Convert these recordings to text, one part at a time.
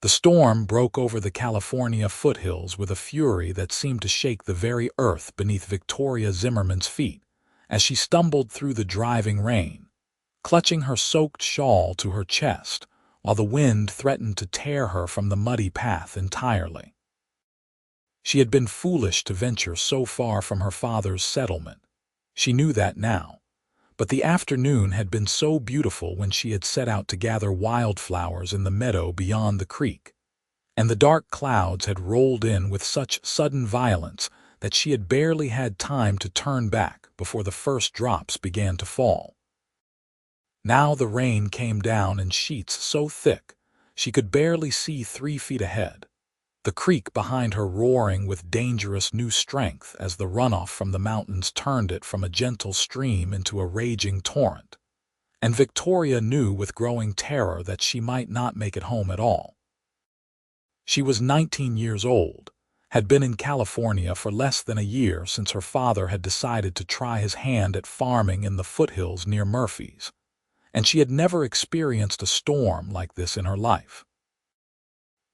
The storm broke over the California foothills with a fury that seemed to shake the very earth beneath Victoria Zimmerman's feet as she stumbled through the driving rain, clutching her soaked shawl to her chest while the wind threatened to tear her from the muddy path entirely. She had been foolish to venture so far from her father's settlement. She knew that now. But the afternoon had been so beautiful when she had set out to gather wildflowers in the meadow beyond the creek, and the dark clouds had rolled in with such sudden violence that she had barely had time to turn back before the first drops began to fall. Now the rain came down in sheets so thick she could barely see 3 feet ahead, the creek behind her roaring with dangerous new strength as the runoff from the mountains turned it from a gentle stream into a raging torrent. And Victoria knew with growing terror that she might not make it home at all. She was 19 years old, had been in California for less than a year since her father had decided to try his hand at farming in the foothills near Murphy's, and she had never experienced a storm like this in her life.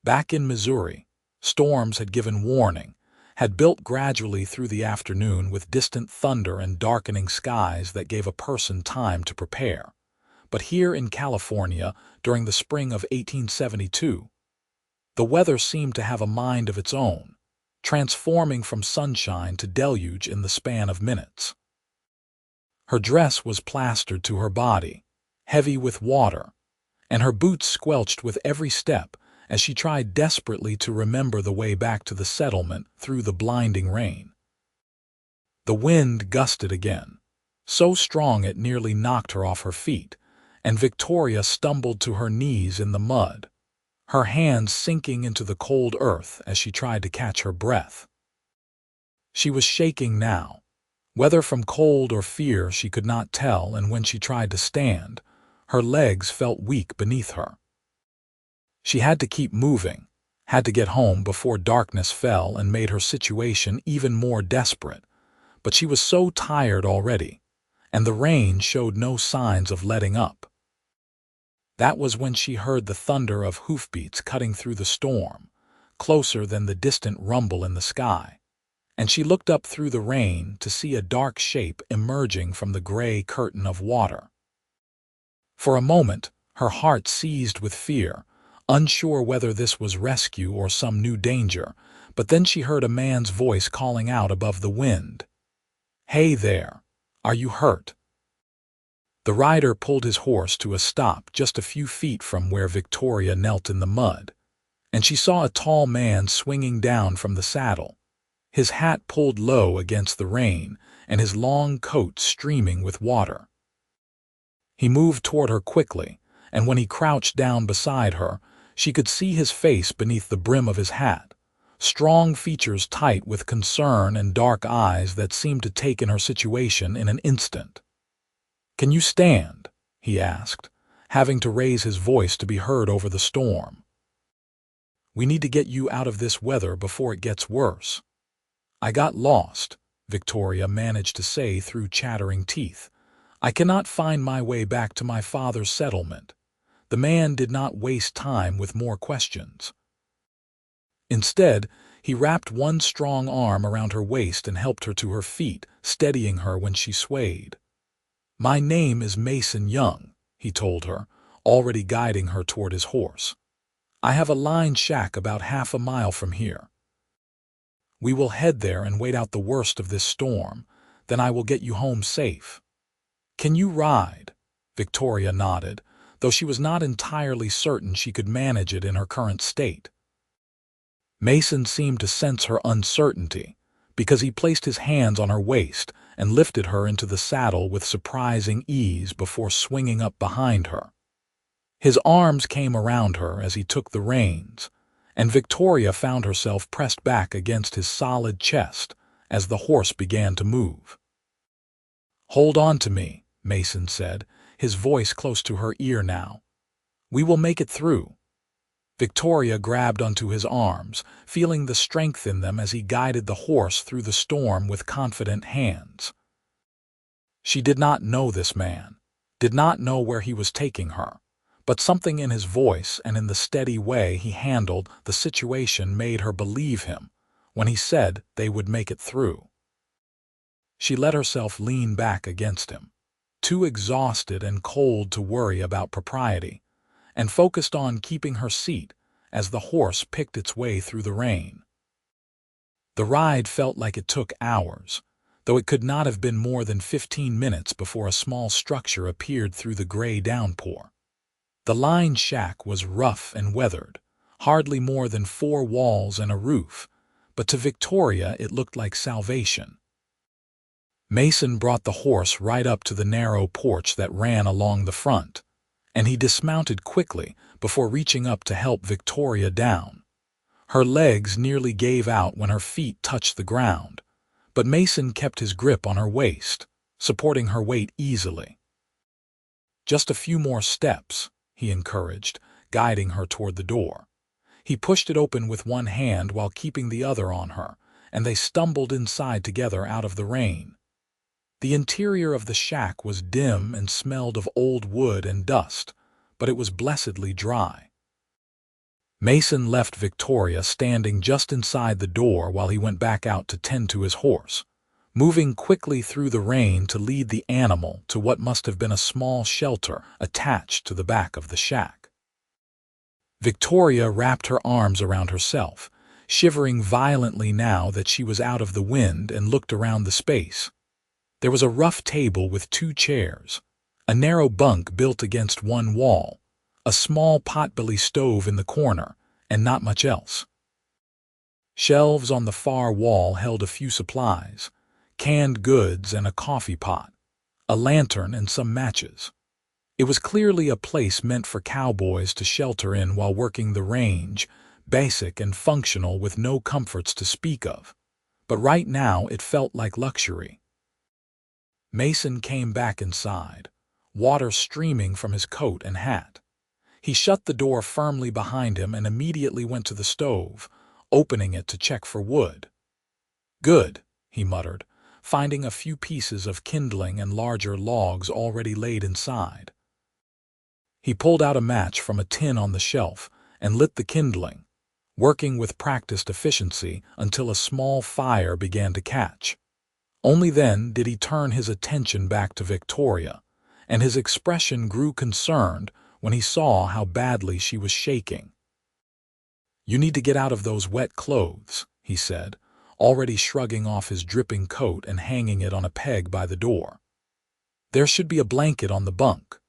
Back in Missouri, storms had given warning, had built gradually through the afternoon with distant thunder and darkening skies that gave a person time to prepare. But here in California, during the spring of 1872, the weather seemed to have a mind of its own, transforming from sunshine to deluge in the span of minutes. Her dress was plastered to her body, heavy with water, and her boots squelched with every step as she tried desperately to remember the way back to the settlement through the blinding rain. The wind gusted again, so strong it nearly knocked her off her feet, and Victoria stumbled to her knees in the mud, her hands sinking into the cold earth as she tried to catch her breath. She was shaking now, whether from cold or fear she could not tell, and when she tried to stand, her legs felt weak beneath her. She had to keep moving, had to get home before darkness fell and made her situation even more desperate, but she was so tired already, and the rain showed no signs of letting up. That was when she heard the thunder of hoofbeats cutting through the storm, closer than the distant rumble in the sky, and she looked up through the rain to see a dark shape emerging from the gray curtain of water. For a moment, her heart seized with fear, unsure whether this was rescue or some new danger, but then she heard a man's voice calling out above the wind. "Hey there, are you hurt?" The rider pulled his horse to a stop just a few feet from where Victoria knelt in the mud, and she saw a tall man swinging down from the saddle, his hat pulled low against the rain and his long coat streaming with water. He moved toward her quickly, and when he crouched down beside her, she could see his face beneath the brim of his hat, strong features tight with concern and dark eyes that seemed to take in her situation in an instant. "Can you stand?" he asked, having to raise his voice to be heard over the storm. "We need to get you out of this weather before it gets worse." "I got lost," Victoria managed to say through chattering teeth. "I cannot find my way back to my father's settlement." The man did not waste time with more questions. Instead, he wrapped one strong arm around her waist and helped her to her feet, steadying her when she swayed. "My name is Mason Young," he told her, already guiding her toward his horse. "I have a line shack about half a mile from here. We will head there and wait out the worst of this storm, then I will get you home safe." "Can you ride?" Victoria nodded, though she was not entirely certain she could manage it in her current state. Mason seemed to sense her uncertainty, because he placed his hands on her waist and lifted her into the saddle with surprising ease before swinging up behind her. His arms came around her as he took the reins, and Victoria found herself pressed back against his solid chest as the horse began to move. "Hold on to me," Mason said, his voice close to her ear now. "We will make it through." Victoria grabbed onto his arms, feeling the strength in them as he guided the horse through the storm with confident hands. She did not know this man, did not know where he was taking her, but something in his voice and in the steady way he handled the situation made her believe him when he said they would make it through. She let herself lean back against him, too exhausted and cold to worry about propriety, and focused on keeping her seat as the horse picked its way through the rain. The ride felt like it took hours, though it could not have been more than 15 minutes before a small structure appeared through the gray downpour. The lined shack was rough and weathered, hardly more than 4 walls and a roof, but to Victoria it looked like salvation. Mason brought the horse right up to the narrow porch that ran along the front, and he dismounted quickly before reaching up to help Victoria down. Her legs nearly gave out when her feet touched the ground, but Mason kept his grip on her waist, supporting her weight easily. "Just a few more steps," he encouraged, guiding her toward the door. He pushed it open with one hand while keeping the other on her, and they stumbled inside together out of the rain. The interior of the shack was dim and smelled of old wood and dust, but it was blessedly dry. Mason left Victoria standing just inside the door while he went back out to tend to his horse, moving quickly through the rain to lead the animal to what must have been a small shelter attached to the back of the shack. Victoria wrapped her arms around herself, shivering violently now that she was out of the wind, and looked around the space. There was a rough table with 2 chairs, a narrow bunk built against one wall, a small potbelly stove in the corner, and not much else. Shelves on the far wall held a few supplies, canned goods and a coffee pot, a lantern and some matches. It was clearly a place meant for cowboys to shelter in while working the range, basic and functional with no comforts to speak of, but right now it felt like luxury. Mason came back inside, water streaming from his coat and hat. He shut the door firmly behind him and immediately went to the stove, opening it to check for wood. "Good," he muttered, finding a few pieces of kindling and larger logs already laid inside. He pulled out a match from a tin on the shelf and lit the kindling, working with practiced efficiency until a small fire began to catch. Only then did he turn his attention back to Victoria, and his expression grew concerned when he saw how badly she was shaking. "You need to get out of those wet clothes," he said, already shrugging off his dripping coat and hanging it on a peg by the door. "There should be a blanket on the bunk.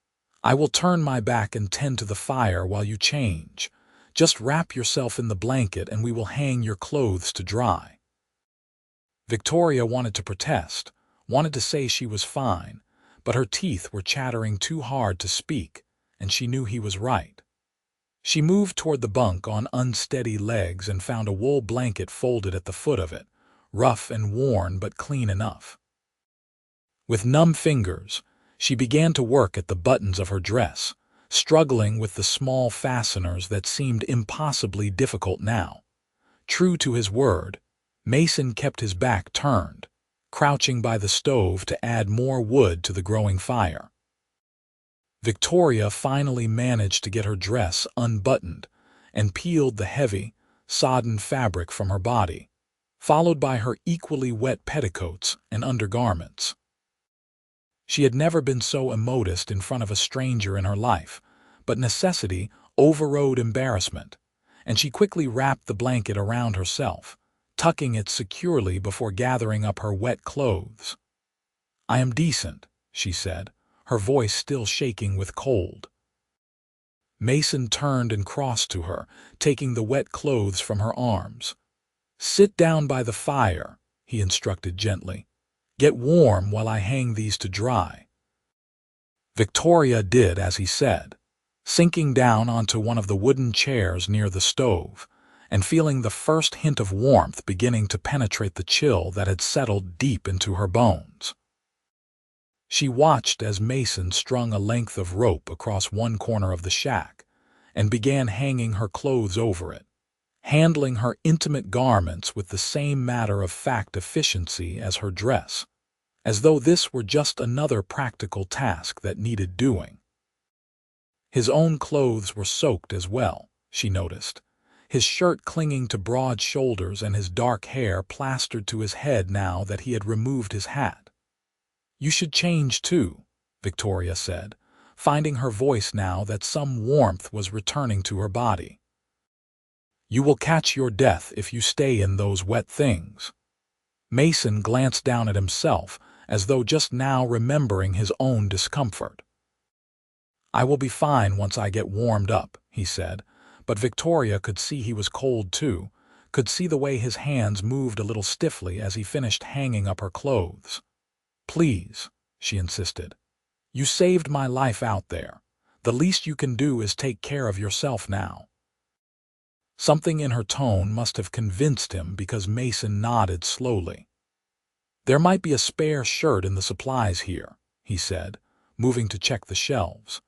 I will turn my back and tend to the fire while you change. Just wrap yourself in the blanket and we will hang your clothes to dry." Victoria wanted to protest, wanted to say she was fine, but her teeth were chattering too hard to speak, and she knew he was right. She moved toward the bunk on unsteady legs and found a wool blanket folded at the foot of it, rough and worn but clean enough. With numb fingers, she began to work at the buttons of her dress, struggling with the small fasteners that seemed impossibly difficult now. True to his word, Mason kept his back turned, crouching by the stove to add more wood to the growing fire. Victoria finally managed to get her dress unbuttoned and peeled the heavy, sodden fabric from her body, followed by her equally wet petticoats and undergarments. She had never been so immodest in front of a stranger in her life, but necessity overrode embarrassment, and she quickly wrapped the blanket around herself, tucking it securely before gathering up her wet clothes. "I am decent," she said, her voice still shaking with cold. Mason turned and crossed to her, taking the wet clothes from her arms. "Sit down by the fire," he instructed gently. "Get warm while I hang these to dry." Victoria did as he said, sinking down onto one of the wooden chairs near the stove, and feeling the first hint of warmth beginning to penetrate the chill that had settled deep into her bones. She watched as Mason strung a length of rope across one corner of the shack and began hanging her clothes over it, handling her intimate garments with the same matter-of-fact efficiency as her dress, as though this were just another practical task that needed doing. His own clothes were soaked as well, she noticed, his shirt clinging to broad shoulders and his dark hair plastered to his head now that he had removed his hat. "You should change too," Victoria said, finding her voice now that some warmth was returning to her body. "You will catch your death if you stay in those wet things." Mason glanced down at himself, as though just now remembering his own discomfort. "I will be fine once I get warmed up," he said, but Victoria could see he was cold too, could see the way his hands moved a little stiffly as he finished hanging up her clothes. "Please," she insisted. "You saved my life out there. The least you can do is take care of yourself now." Something in her tone must have convinced him because Mason nodded slowly. "There might be a spare shirt in the supplies here," he said, moving to check the shelves.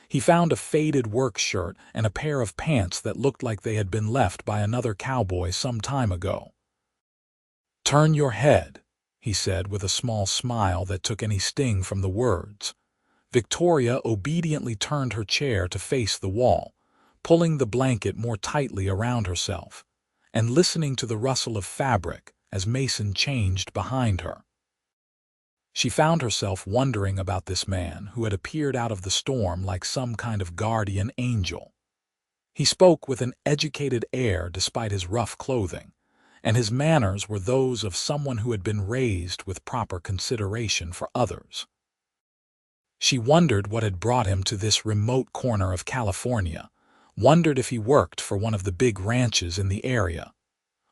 He found a faded work shirt and a pair of pants that looked like they had been left by another cowboy some time ago. "Turn your head," he said with a small smile that took any sting from the words. Victoria obediently turned her chair to face the wall, pulling the blanket more tightly around herself, and listening to the rustle of fabric as Mason changed behind her. She found herself wondering about this man who had appeared out of the storm like some kind of guardian angel. He spoke with an educated air despite his rough clothing, and his manners were those of someone who had been raised with proper consideration for others. She wondered what had brought him to this remote corner of California, wondered if he worked for one of the big ranches in the area,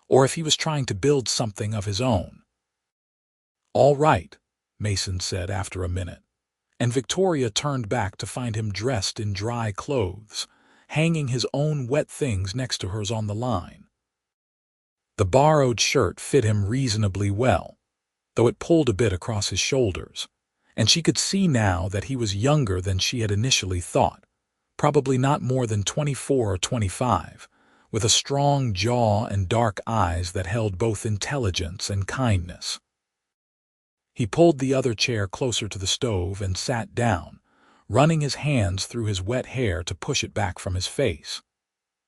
or if he was trying to build something of his own. "All right," Mason said after a minute, and Victoria turned back to find him dressed in dry clothes, hanging his own wet things next to hers on the line. The borrowed shirt fit him reasonably well, though it pulled a bit across his shoulders, and she could see now that he was younger than she had initially thought, probably not more than 24 or 25, with a strong jaw and dark eyes that held both intelligence and kindness. He pulled the other chair closer to the stove and sat down, running his hands through his wet hair to push it back from his face.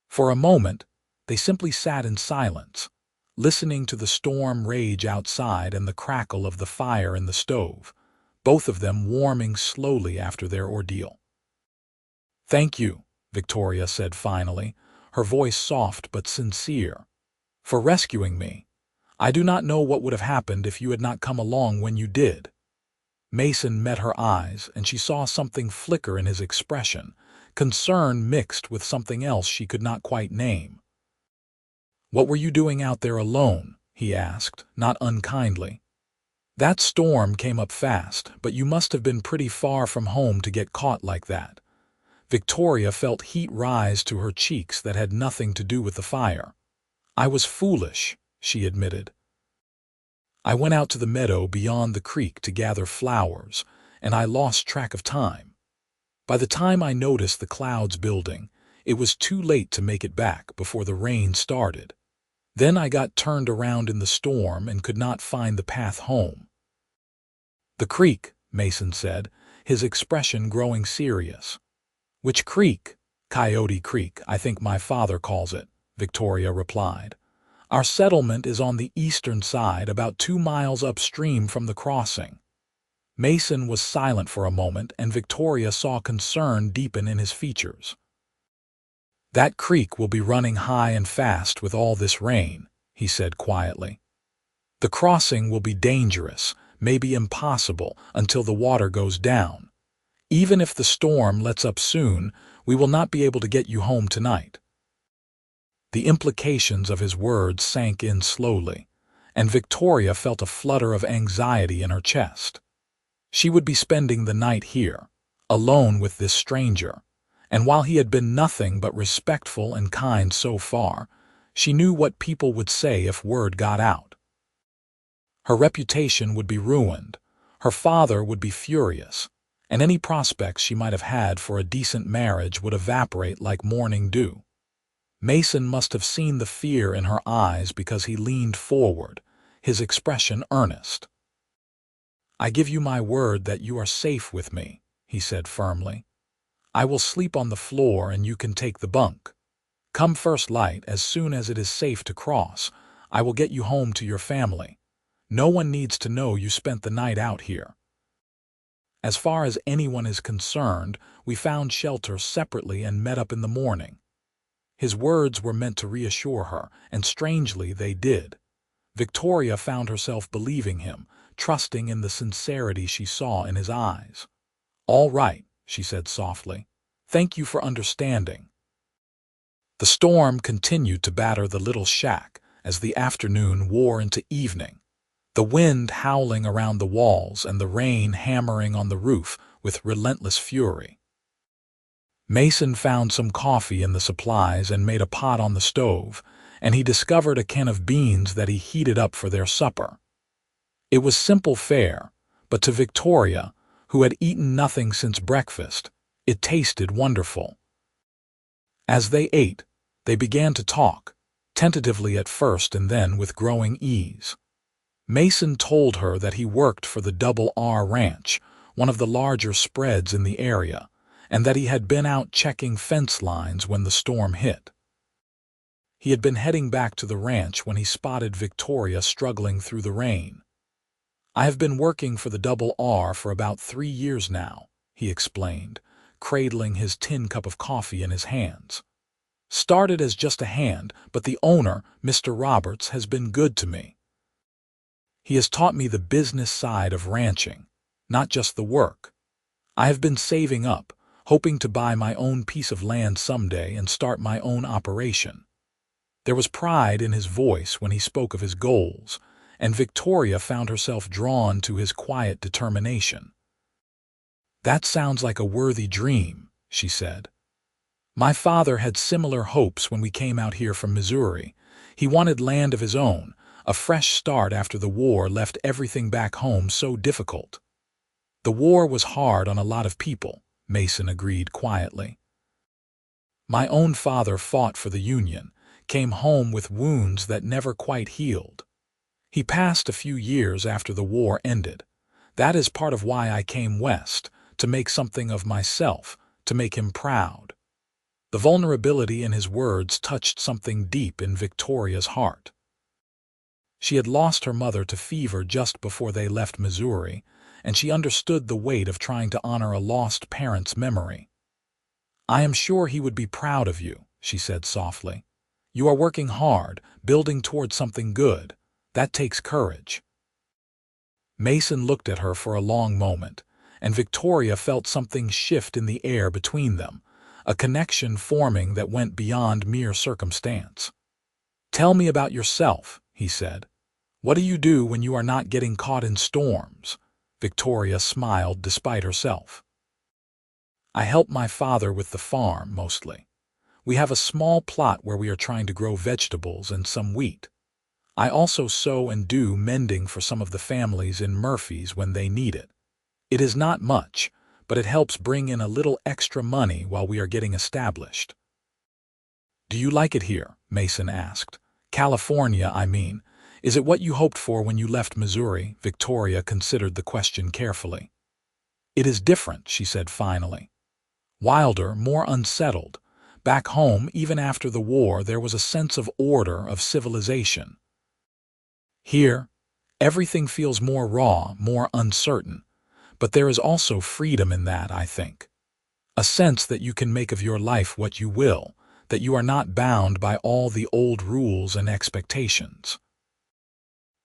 For a moment, they simply sat in silence, listening to the storm rage outside and the crackle of the fire in the stove, both of them warming slowly after their ordeal. "Thank you," Victoria said finally, her voice soft but sincere, "for rescuing me. I do not know what would have happened if you had not come along when you did." Mason met her eyes, and she saw something flicker in his expression, concern mixed with something else she could not quite name. "What were you doing out there alone?" he asked, not unkindly. "That storm came up fast, but you must have been pretty far from home to get caught like that." Victoria felt heat rise to her cheeks that had nothing to do with the fire. "I was foolish," she admitted. "I went out to the meadow beyond the creek to gather flowers, and I lost track of time. By the time I noticed the clouds building, it was too late to make it back before the rain started. Then I got turned around in the storm and could not find the path home." "The creek," Mason said, his expression growing serious. "Which creek?" "Coyote Creek, I think my father calls it," Victoria replied. "Our settlement is on the eastern side, about 2 miles upstream from the crossing." Mason was silent for a moment, and Victoria saw concern deepen in his features. "That creek will be running high and fast with all this rain," he said quietly. "The crossing will be dangerous, maybe impossible, until the water goes down. Even if the storm lets up soon, we will not be able to get you home tonight." The implications of his words sank in slowly, and Victoria felt a flutter of anxiety in her chest. She would be spending the night here, alone with this stranger, and while he had been nothing but respectful and kind so far, she knew what people would say if word got out. Her reputation would be ruined, her father would be furious, and any prospects she might have had for a decent marriage would evaporate like morning dew. Mason must have seen the fear in her eyes because he leaned forward, his expression earnest. "I give you my word that you are safe with me," he said firmly. I will sleep on the floor and you can take the bunk. Come first light, as soon as it is safe to cross, I will get you home to your family. No one needs to know you spent the night out here. As far as anyone is concerned, we found shelter separately and met up in the morning. His words were meant to reassure her, and strangely they did. Victoria found herself believing him, trusting in the sincerity she saw in his eyes. "All right," she said softly. "Thank you for understanding." The storm continued to batter the little shack as the afternoon wore into evening, the wind howling around the walls and the rain hammering on the roof with relentless fury. Mason found some coffee in the supplies and made a pot on the stove, and he discovered a can of beans that he heated up for their supper. It was simple fare, but to Victoria, who had eaten nothing since breakfast, it tasted wonderful. As they ate, they began to talk, tentatively at first and then with growing ease. Mason told her that he worked for the Double R Ranch, one of the larger spreads in the area, and that he had been out checking fence lines when the storm hit. He had been heading back to the ranch when he spotted Victoria struggling through the rain. "I have been working for the Double R for about 3 years now," he explained, cradling his tin cup of coffee in his hands. "Started as just a hand, but the owner, Mr. Roberts, has been good to me. He has taught me the business side of ranching, not just the work. I have been saving up, hoping to buy my own piece of land someday and start my own operation." There was pride in his voice when he spoke of his goals, and Victoria found herself drawn to his quiet determination. "That sounds like a worthy dream," she said. "My father had similar hopes when we came out here from Missouri. He wanted land of his own. A fresh start after the war left everything back home so difficult." "The war was hard on a lot of people," Mason agreed quietly. "My own father fought for the Union, came home with wounds that never quite healed. He passed a few years after the war ended. That is part of why I came west, to make something of myself, to make him proud." The vulnerability in his words touched something deep in Victoria's heart. She had lost her mother to fever just before they left Missouri, and she understood the weight of trying to honor a lost parent's memory. "I am sure he would be proud of you," she said softly. "You are working hard, building toward something good. That takes courage." Mason looked at her for a long moment, and Victoria felt something shift in the air between them, a connection forming that went beyond mere circumstance. "Tell me about yourself," he said. "What do you do when you are not getting caught in storms?" Victoria smiled despite herself. "I help my father with the farm, mostly. We have a small plot where we are trying to grow vegetables and some wheat. I also sew and do mending for some of the families in Murphy's when they need it. It is not much, but it helps bring in a little extra money while we are getting established." "Do you like it here?" Mason asked. "California, I mean. Is it what you hoped for when you left Missouri?" Victoria considered the question carefully. "It is different," she said finally. "Wilder, more unsettled. Back home, even after the war, there was a sense of order, of civilization. Here, everything feels more raw, more uncertain. But there is also freedom in that, I think. A sense that you can make of your life what you will, that you are not bound by all the old rules and expectations."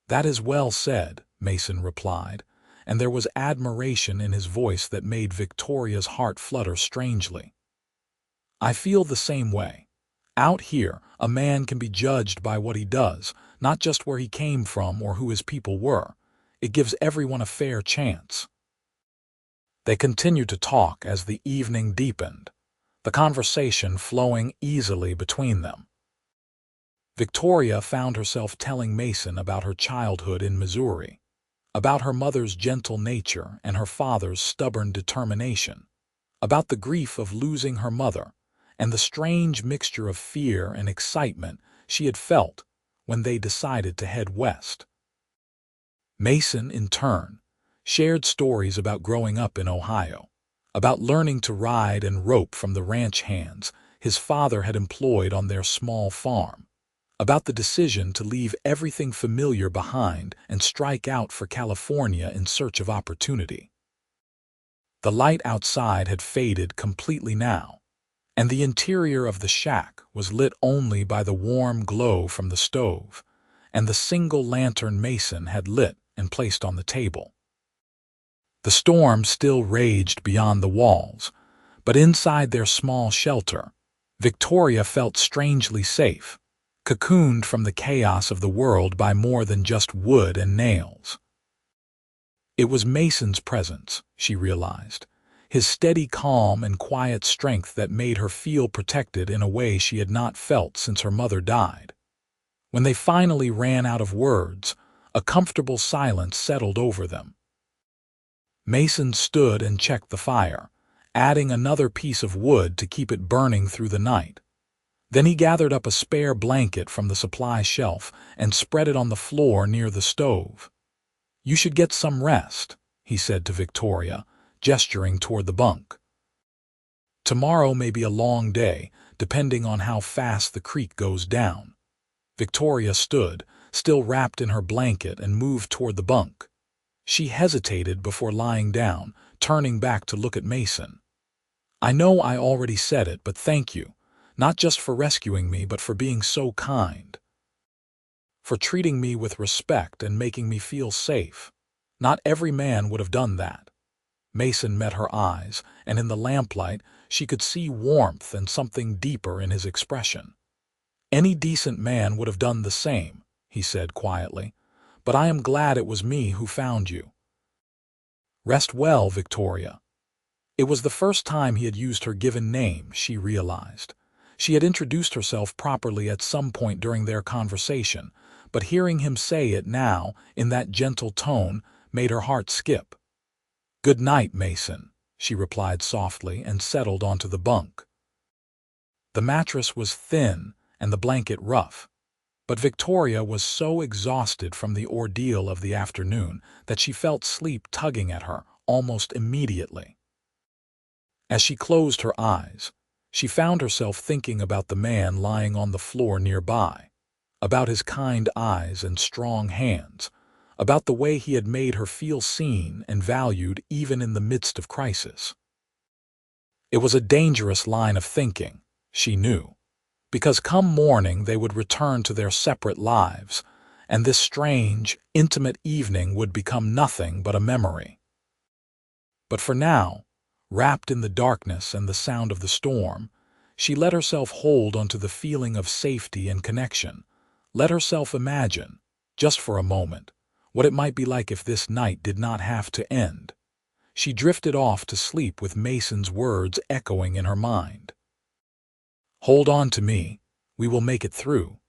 "That is well said," Mason replied, and there was admiration in his voice that made Victoria's heart flutter strangely. "I feel the same way. Out here, a man can be judged by what he does, not just where he came from or who his people were. It gives everyone a fair chance." They continued to talk as the evening deepened, the conversation flowing easily between them. Victoria found herself telling Mason about her childhood in Missouri, about her mother's gentle nature and her father's stubborn determination, about the grief of losing her mother, and the strange mixture of fear and excitement she had felt when they decided to head west. Mason, in turn, shared stories about growing up in Ohio, about learning to ride and rope from the ranch hands his father had employed on their small farm, about the decision to leave everything familiar behind and strike out for California in search of opportunity. The light outside had faded completely now, and the interior of the shack was lit only by the warm glow from the stove and the single lantern Mason had lit and placed on the table. The storm still raged beyond the walls, but inside their small shelter, Victoria felt strangely safe, cocooned from the chaos of the world by more than just wood and nails. It was Mason's presence, she realized, his steady calm and quiet strength that made her feel protected in a way she had not felt since her mother died. When they finally ran out of words, a comfortable silence settled over them. Mason stood and checked the fire, adding another piece of wood to keep it burning through the night. Then he gathered up a spare blanket from the supply shelf and spread it on the floor near the stove. "You should get some rest," he said to Victoria, gesturing toward the bunk. "Tomorrow may be a long day, depending on how fast the creek goes down." Victoria stood, still wrapped in her blanket, and moved toward the bunk. She hesitated before lying down, turning back to look at Mason. "I know I already said it, but thank you, not just for rescuing me, but for being so kind. For treating me with respect and making me feel safe. Not every man would have done that." Mason met her eyes, and in the lamplight she could see warmth and something deeper in his expression. "Any decent man would have done the same," he said quietly, "but I am glad it was me who found you." "Rest well, Victoria." It was the first time he had used her given name, she realized. She had introduced herself properly at some point during their conversation, but hearing him say it now, in that gentle tone, made her heart skip. "Good night, Mason," she replied softly and settled onto the bunk. The mattress was thin and the blanket rough, but Victoria was so exhausted from the ordeal of the afternoon that she felt sleep tugging at her almost immediately. As she closed her eyes, she found herself thinking about the man lying on the floor nearby, about his kind eyes and strong hands, about the way he had made her feel seen and valued even in the midst of crisis. It was a dangerous line of thinking, she knew, because come morning they would return to their separate lives, and this strange, intimate evening would become nothing but a memory. But for now, wrapped in the darkness and the sound of the storm, she let herself hold onto the feeling of safety and connection, let herself imagine, just for a moment, what it might be like if this night did not have to end. She drifted off to sleep with Mason's words echoing in her mind. "Hold on to me, we will make it through."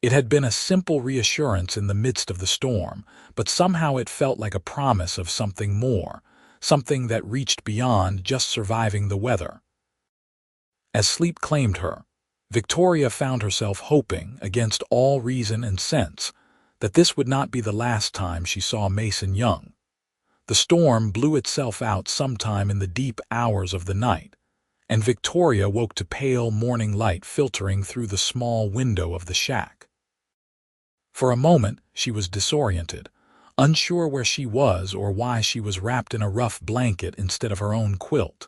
It had been a simple reassurance in the midst of the storm, but somehow it felt like a promise of something more, something that reached beyond just surviving the weather. As sleep claimed her, Victoria found herself hoping, against all reason and sense, that this would not be the last time she saw Mason young. The storm blew itself out sometime in the deep hours of the night, and Victoria woke to pale morning light filtering through the small window of the shack. For a moment she was disoriented, unsure where she was or why she was wrapped in a rough blanket instead of her own quilt.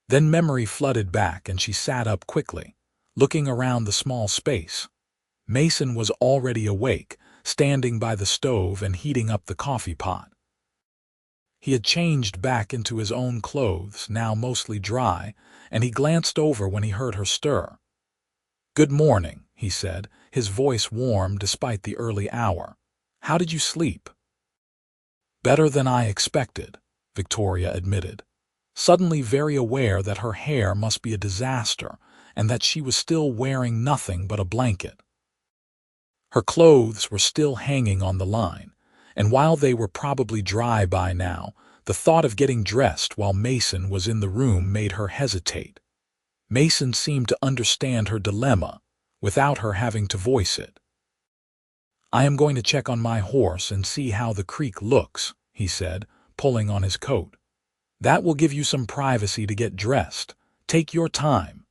Then memory flooded back and she sat up quickly, looking around the small space. Mason was already awake, standing by the stove and heating up the coffee pot. He had changed back into his own clothes, now mostly dry, and he glanced over when he heard her stir. "Good morning," he said, his voice warm despite the early hour. "How did you sleep?" "Better than I expected," Victoria admitted, suddenly very aware that her hair must be a disaster and that she was still wearing nothing but a blanket. Her clothes were still hanging on the line, and while they were probably dry by now, the thought of getting dressed while Mason was in the room made her hesitate. Mason seemed to understand her dilemma, without her having to voice it. "I am going to check on my horse and see how the creek looks," he said, pulling on his coat. That will give you some privacy to get dressed. Take your time."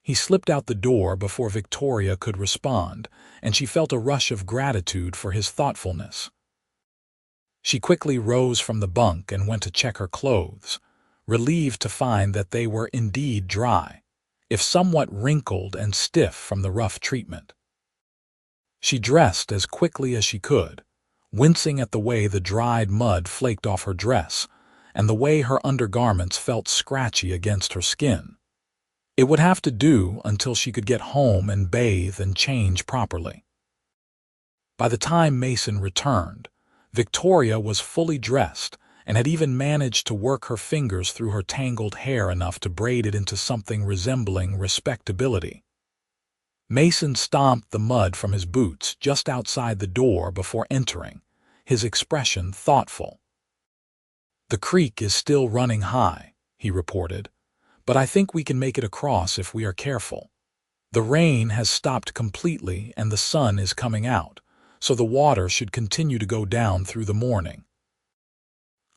He slipped out the door before Victoria could respond, and she felt a rush of gratitude for his thoughtfulness. She quickly rose from the bunk and went to check her clothes, relieved to find that they were indeed dry, if somewhat wrinkled and stiff from the rough treatment. She dressed as quickly as she could, wincing at the way the dried mud flaked off her dress and the way her undergarments felt scratchy against her skin. It would have to do until she could get home and bathe and change properly. By the time Mason returned, Victoria was fully dressed and had even managed to work her fingers through her tangled hair enough to braid it into something resembling respectability. Mason stomped the mud from his boots just outside the door before entering, his expression thoughtful. "The creek is still running high," he reported, "but I think we can make it across if we are careful. The rain has stopped completely and the sun is coming out, so the water should continue to go down through the morning.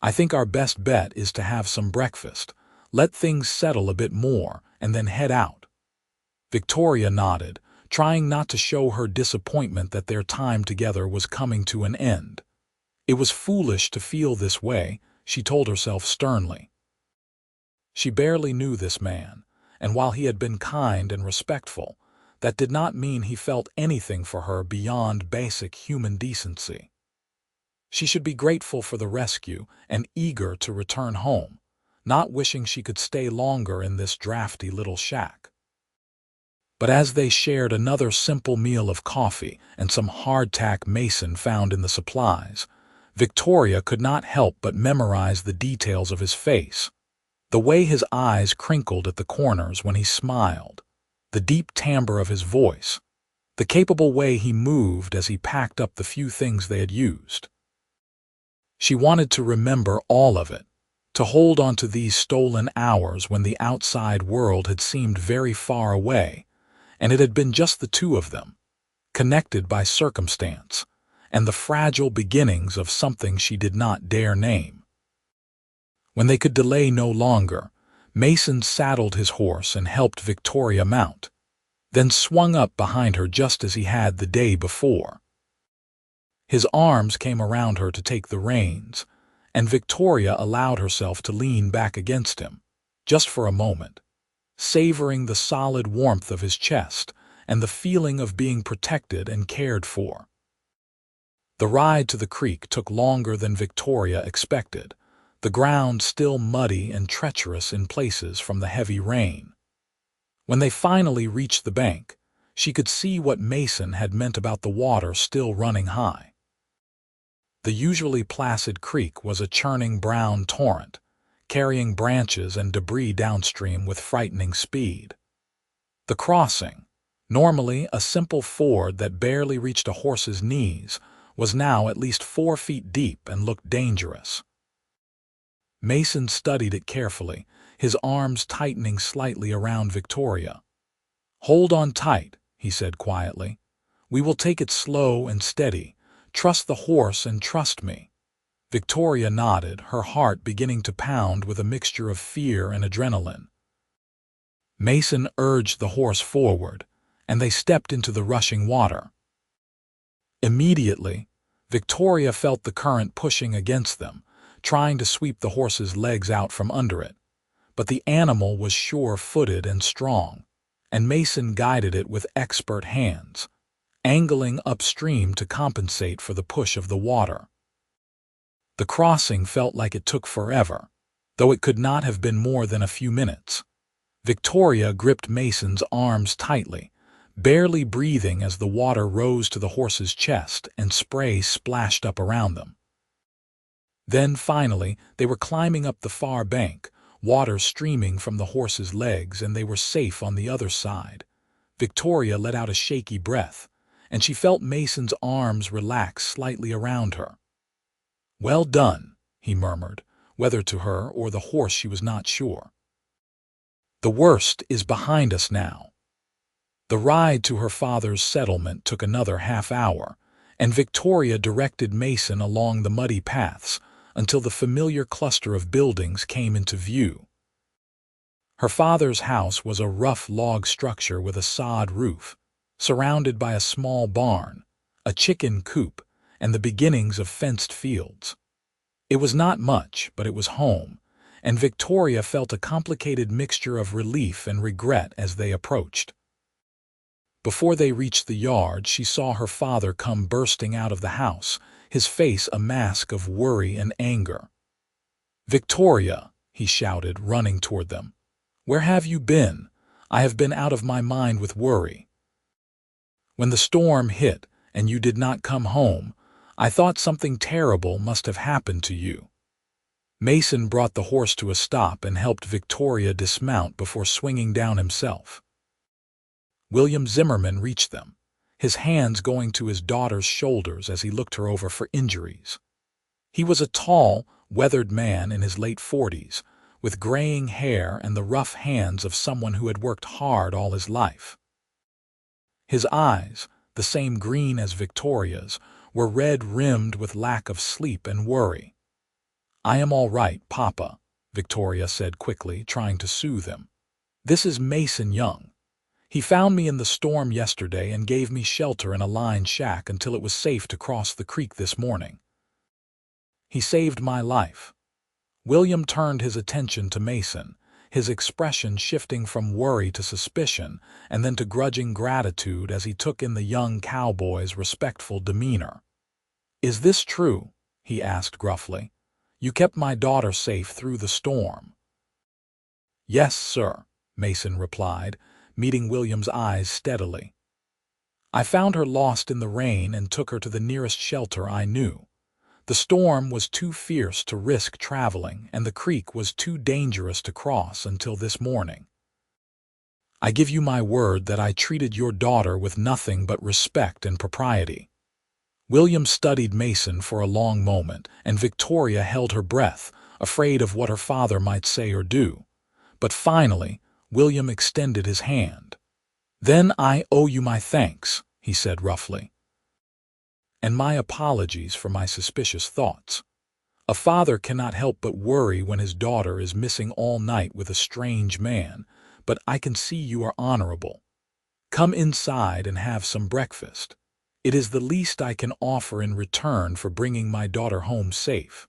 I think our best bet is to have some breakfast, let things settle a bit more, and then head out." Victoria nodded, trying not to show her disappointment that their time together was coming to an end. It was foolish to feel this way, she told herself sternly. She barely knew this man, and while he had been kind and respectful, that did not mean he felt anything for her beyond basic human decency. She should be grateful for the rescue and eager to return home, not wishing she could stay longer in this drafty little shack. But as they shared another simple meal of coffee and some hardtack Mason found in the supplies, Victoria could not help but memorize the details of his face. The way his eyes crinkled at the corners when he smiled, the deep timbre of his voice, the capable way he moved as he packed up the few things they had used. She wanted to remember all of it, to hold on to these stolen hours when the outside world had seemed very far away, and it had been just the two of them, connected by circumstance, and the fragile beginnings of something she did not dare name. When they could delay no longer, Mason saddled his horse and helped Victoria mount, then swung up behind her just as he had the day before. His arms came around her to take the reins, and Victoria allowed herself to lean back against him, just for a moment, savoring the solid warmth of his chest and the feeling of being protected and cared for. The ride to the creek took longer than Victoria expected, the ground still muddy and treacherous in places from the heavy rain. When they finally reached the bank, she could see what Mason had meant about the water still running high. The usually placid creek was a churning brown torrent, carrying branches and debris downstream with frightening speed. The crossing, normally a simple ford that barely reached a horse's knees, was now at least 4 feet deep and looked dangerous. Mason studied it carefully, his arms tightening slightly around Victoria. "Hold on tight," he said quietly. "We will take it slow and steady. Trust the horse and trust me." Victoria nodded, her heart beginning to pound with a mixture of fear and adrenaline. Mason urged the horse forward, and they stepped into the rushing water. Immediately, Victoria felt the current pushing against them, trying to sweep the horse's legs out from under it. But the animal was sure-footed and strong, and Mason guided it with expert hands, angling upstream to compensate for the push of the water. The crossing felt like it took forever, though it could not have been more than a few minutes. Victoria gripped Mason's arms tightly, barely breathing as the water rose to the horse's chest and spray splashed up around them. Then, finally, they were climbing up the far bank, water streaming from the horse's legs, and they were safe on the other side. Victoria let out a shaky breath, and she felt Mason's arms relax slightly around her. "Well done," he murmured, whether to her or the horse she was not sure. "The worst is behind us now." The ride to her father's settlement took another half hour, and Victoria directed Mason along the muddy paths until the familiar cluster of buildings came into view. Her father's house was a rough log structure with a sod roof, surrounded by a small barn, a chicken coop, and the beginnings of fenced fields. It was not much, but it was home, and Victoria felt a complicated mixture of relief and regret as they approached. Before they reached the yard, she saw her father come bursting out of the house, his face a mask of worry and anger. "Victoria," he shouted, running toward them. "Where have you been? I have been out of my mind with worry. When the storm hit and you did not come home, I thought something terrible must have happened to you." Mason brought the horse to a stop and helped Victoria dismount before swinging down himself. William Zimmerman reached them, his hands going to his daughter's shoulders as he looked her over for injuries. He was a tall, weathered man in his late 40s, with graying hair and the rough hands of someone who had worked hard all his life. His eyes, the same green as Victoria's, were red-rimmed with lack of sleep and worry. "I am all right, Papa," Victoria said quickly, trying to soothe him. "This is Mason Young. He found me in the storm yesterday and gave me shelter in a lined shack until it was safe to cross the creek this morning. He saved my life." William turned his attention to Mason, his expression shifting from worry to suspicion and then to grudging gratitude as he took in the young cowboy's respectful demeanor. "Is this true?" he asked gruffly. "You kept my daughter safe through the storm?" "Yes, sir," Mason replied, meeting William's eyes steadily. "I found her lost in the rain and took her to the nearest shelter I knew. The storm was too fierce to risk traveling, and the creek was too dangerous to cross until this morning. I give you my word that I treated your daughter with nothing but respect and propriety." William studied Mason for a long moment, and Victoria held her breath, afraid of what her father might say or do. But finally, William extended his hand. "Then I owe you my thanks," he said roughly. "And my apologies for my suspicious thoughts. A father cannot help but worry when his daughter is missing all night with a strange man, but I can see you are honorable. Come inside and have some breakfast. It is the least I can offer in return for bringing my daughter home safe."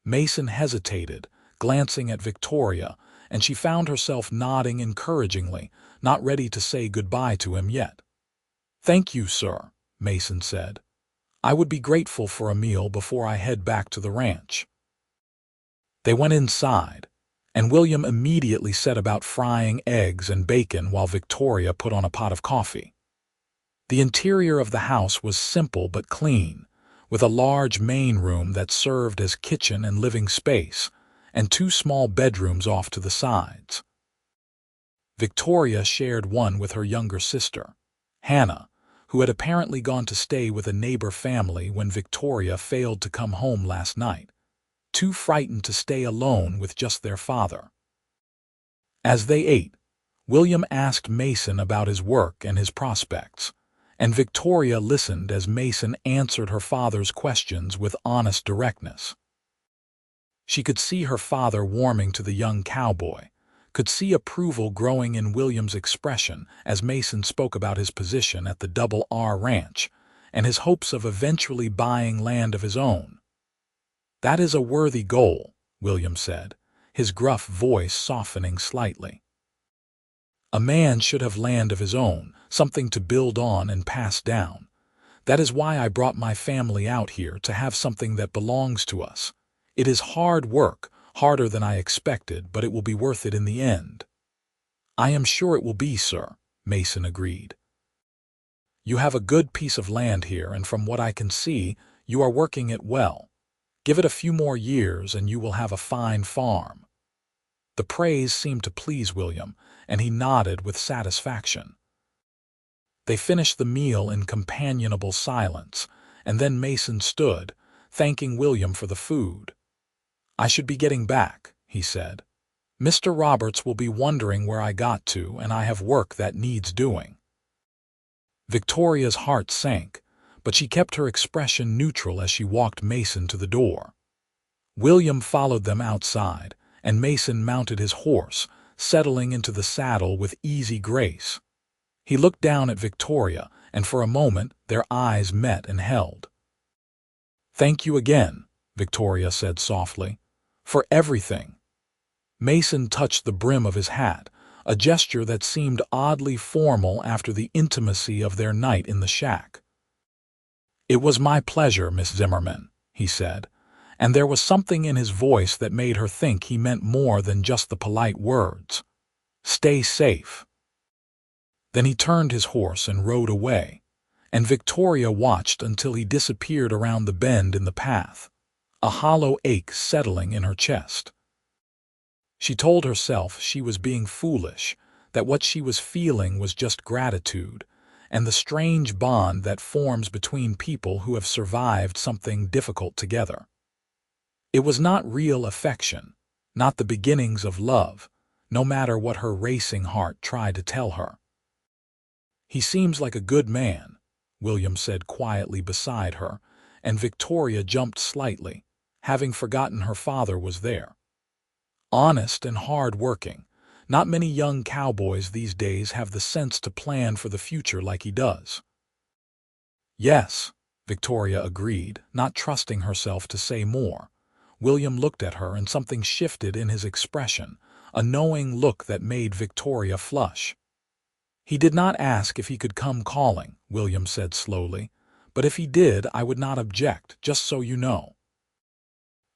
Mason hesitated, glancing at Victoria, and she found herself nodding encouragingly, not ready to say goodbye to him yet. "Thank you, sir," Mason said. "I would be grateful for a meal before I head back to the ranch." They went inside, and William immediately set about frying eggs and bacon while Victoria put on a pot of coffee. The interior of the house was simple but clean, with a large main room that served as kitchen and living space, and two small bedrooms off to the sides. Victoria shared one with her younger sister, Hannah, who had apparently gone to stay with a neighbor family when Victoria failed to come home last night, too frightened to stay alone with just their father. As they ate, William asked Mason about his work and his prospects, and Victoria listened as Mason answered her father's questions with honest directness. She could see her father warming to the young cowboy, could see approval growing in William's expression as Mason spoke about his position at the Double R Ranch and his hopes of eventually buying land of his own. "That is a worthy goal," William said, his gruff voice softening slightly. "A man should have land of his own, something to build on and pass down. That is why I brought my family out here, to have something that belongs to us. It is hard work, harder than I expected, but it will be worth it in the end." "I am sure it will be, sir," Mason agreed. "You have a good piece of land here, and from what I can see, you are working it well. Give it a few more years and you will have a fine farm." The praise seemed to please William, and he nodded with satisfaction. They finished the meal in companionable silence, and then Mason stood, thanking William for the food. "I should be getting back," he said. "Mr. Roberts will be wondering where I got to, and I have work that needs doing." Victoria's heart sank, but she kept her expression neutral as she walked Mason to the door. William followed them outside, and Mason mounted his horse, settling into the saddle with easy grace. He looked down at Victoria, and for a moment their eyes met and held. "Thank you again," Victoria said softly, "for everything." Mason touched the brim of his hat, a gesture that seemed oddly formal after the intimacy of their night in the shack. "It was my pleasure, Miss Zimmerman," he said, and there was something in his voice that made her think he meant more than just the polite words. "Stay safe." Then he turned his horse and rode away, and Victoria watched until he disappeared around the bend in the path, a hollow ache settling in her chest. She told herself she was being foolish, that what she was feeling was just gratitude, and the strange bond that forms between people who have survived something difficult together. It was not real affection, not the beginnings of love, no matter what her racing heart tried to tell her. "He seems like a good man," William said quietly beside her, and Victoria jumped slightly, having forgotten her father was there. "Honest and hard-working. Not many young cowboys these days have the sense to plan for the future like he does." "Yes," Victoria agreed, not trusting herself to say more. William looked at her and something shifted in his expression, a knowing look that made Victoria flush. "He did not ask if he could come calling," William said slowly, "but if he did, I would not object, just so you know."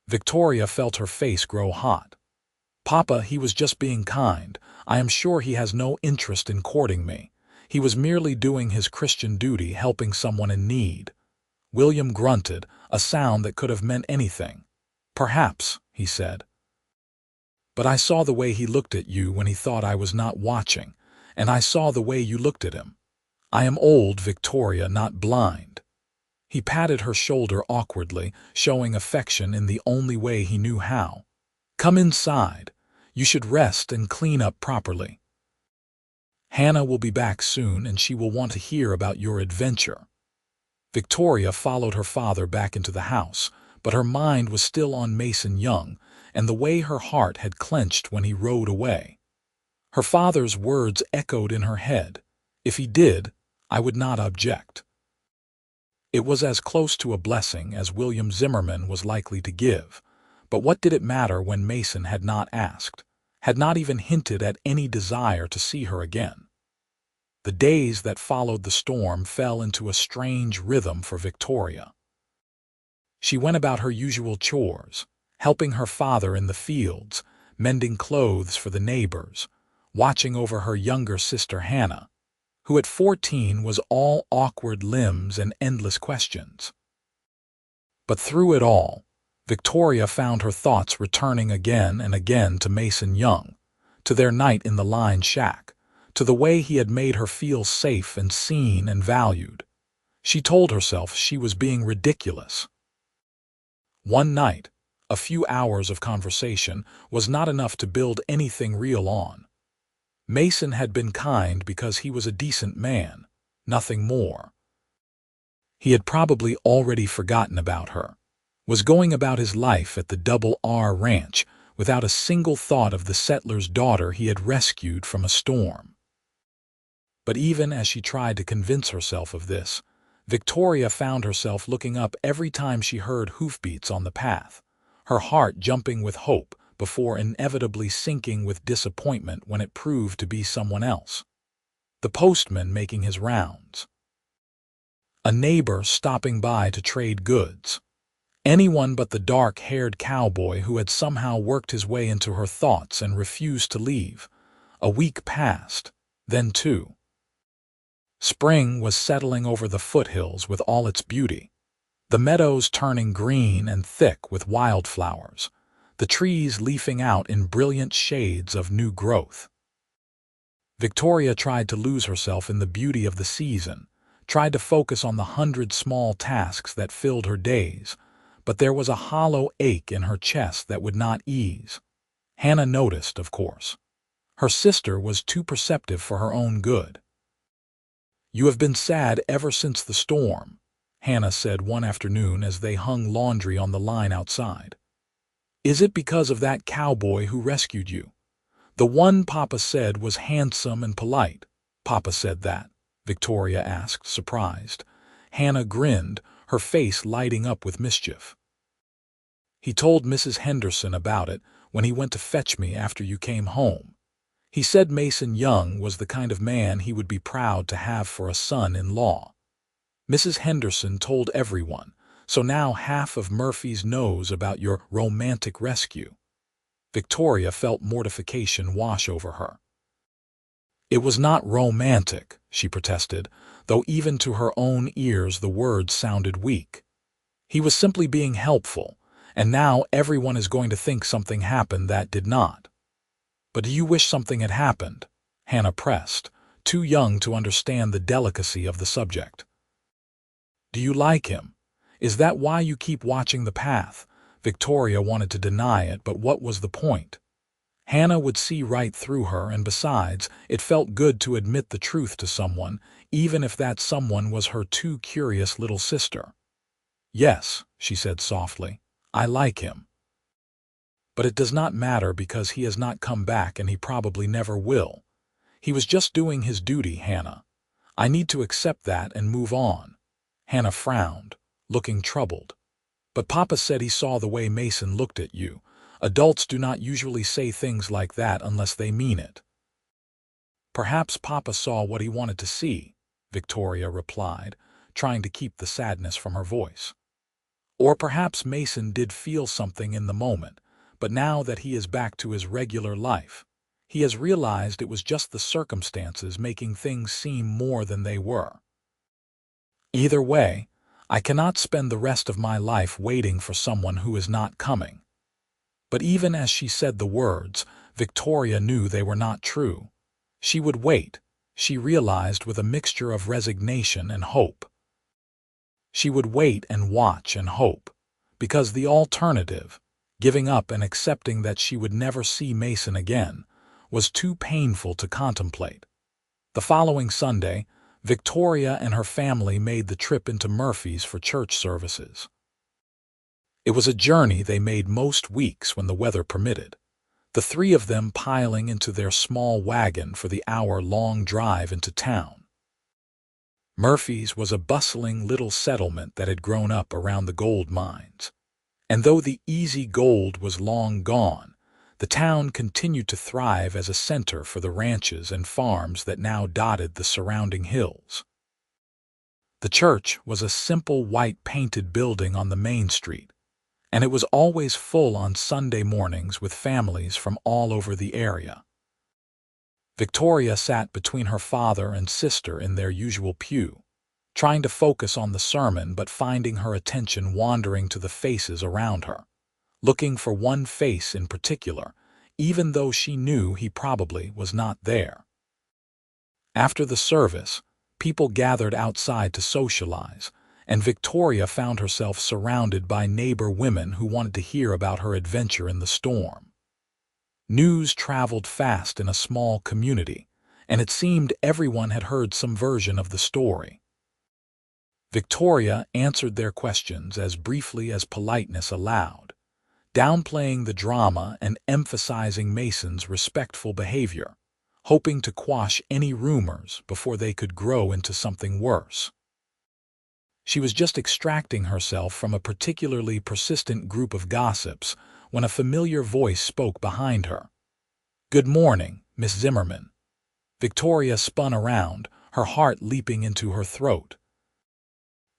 Victoria felt her face grow hot. "Papa, he was just being kind. I am sure he has no interest in courting me. He was merely doing his Christian duty, helping someone in need." William grunted, a sound that could have meant anything. "Perhaps," he said. "But I saw the way he looked at you when he thought I was not watching, and I saw the way you looked at him. I am old, Victoria, not blind." He patted her shoulder awkwardly, showing affection in the only way he knew how. "Come inside. You should rest and clean up properly. Hannah will be back soon, and she will want to hear about your adventure." Victoria followed her father back into the house, but her mind was still on Mason Young, and the way her heart had clenched when he rode away. Her father's words echoed in her head. "If he did, I would not object." It was as close to a blessing as William Zimmerman was likely to give, but what did it matter when Mason had not asked, had not even hinted at any desire to see her again? The days that followed the storm fell into a strange rhythm for Victoria. She went about her usual chores, helping her father in the fields, mending clothes for the neighbors, watching over her younger sister Hannah, who at 14 was all awkward limbs and endless questions. But through it all, Victoria found her thoughts returning again and again to Mason Young, to their night in the line shack, to the way he had made her feel safe and seen and valued. She told herself she was being ridiculous. One night, a few hours of conversation, was not enough to build anything real on. Mason had been kind because he was a decent man, nothing more. He had probably already forgotten about her, was going about his life at the Double R Ranch without a single thought of the settler's daughter he had rescued from a storm. But even as she tried to convince herself of this, Victoria found herself looking up every time she heard hoofbeats on the path, her heart jumping with hope before inevitably sinking with disappointment when it proved to be someone else. The postman making his rounds. A neighbor stopping by to trade goods. Anyone but the dark-haired cowboy who had somehow worked his way into her thoughts and refused to leave. A week passed, then two. Spring was settling over the foothills with all its beauty, the meadows turning green and thick with wildflowers, the trees leafing out in brilliant shades of new growth. Victoria tried to lose herself in the beauty of the season, tried to focus on the 100 small tasks that filled her days, but there was a hollow ache in her chest that would not ease. Hannah noticed, of course. Her sister was too perceptive for her own good. "You have been sad ever since the storm," Hannah said one afternoon as they hung laundry on the line outside. Is it because of that cowboy who rescued you? The one Papa said was handsome and polite. Papa said that, Victoria asked, surprised. Hannah grinned, her face lighting up with mischief. He told Mrs. Henderson about it when he went to fetch me after you came home. He said Mason Young was the kind of man he would be proud to have for a son-in-law. Mrs. Henderson told everyone, so now half of Murphy's knows about your romantic rescue. Victoria felt mortification wash over her. It was not romantic, she protested, though even to her own ears the words sounded weak. He was simply being helpful, and now everyone is going to think something happened that did not. But do you wish something had happened? Hannah pressed, too young to understand the delicacy of the subject. Do you like him? Is that why you keep watching The Path? Victoria wanted to deny it, but what was the point? Hannah would see right through her, and besides, it felt good to admit the truth to someone, even if that someone was her too curious little sister. Yes, she said softly, I like him. But it does not matter because he has not come back and he probably never will. He was just doing his duty, Hannah. I need to accept that and move on. Hannah frowned, looking troubled. But Papa said he saw the way Mason looked at you. Adults do not usually say things like that unless they mean it. Perhaps Papa saw what he wanted to see, Victoria replied, trying to keep the sadness from her voice. Or perhaps Mason did feel something in the moment, but now that he is back to his regular life, he has realized it was just the circumstances making things seem more than they were. Either way, I cannot spend the rest of my life waiting for someone who is not coming. But even as she said the words, Victoria knew they were not true. She would wait, she realized, with a mixture of resignation and hope. She would wait and watch and hope, because the alternative, giving up and accepting that she would never see Mason again, was too painful to contemplate. The following Sunday, Victoria and her family made the trip into Murphy's for church services. It was a journey they made most weeks when the weather permitted, the three of them piling into their small wagon for the hour-long drive into town. Murphy's was a bustling little settlement that had grown up around the gold mines, and though the easy gold was long gone, the town continued to thrive as a center for the ranches and farms that now dotted the surrounding hills. The church was a simple white-painted building on the main street, and it was always full on Sunday mornings with families from all over the area. Victoria sat between her father and sister in their usual pew, trying to focus on the sermon but finding her attention wandering to the faces around her, looking for one face in particular, even though she knew he probably was not there. After the service, people gathered outside to socialize, and Victoria found herself surrounded by neighbor women who wanted to hear about her adventure in the storm. News traveled fast in a small community, and it seemed everyone had heard some version of the story. Victoria answered their questions as briefly as politeness allowed, downplaying the drama and emphasizing Mason's respectful behavior, hoping to quash any rumors before they could grow into something worse. She was just extracting herself from a particularly persistent group of gossips when a familiar voice spoke behind her. "Good morning, Miss Zimmerman." Victoria spun around, her heart leaping into her throat.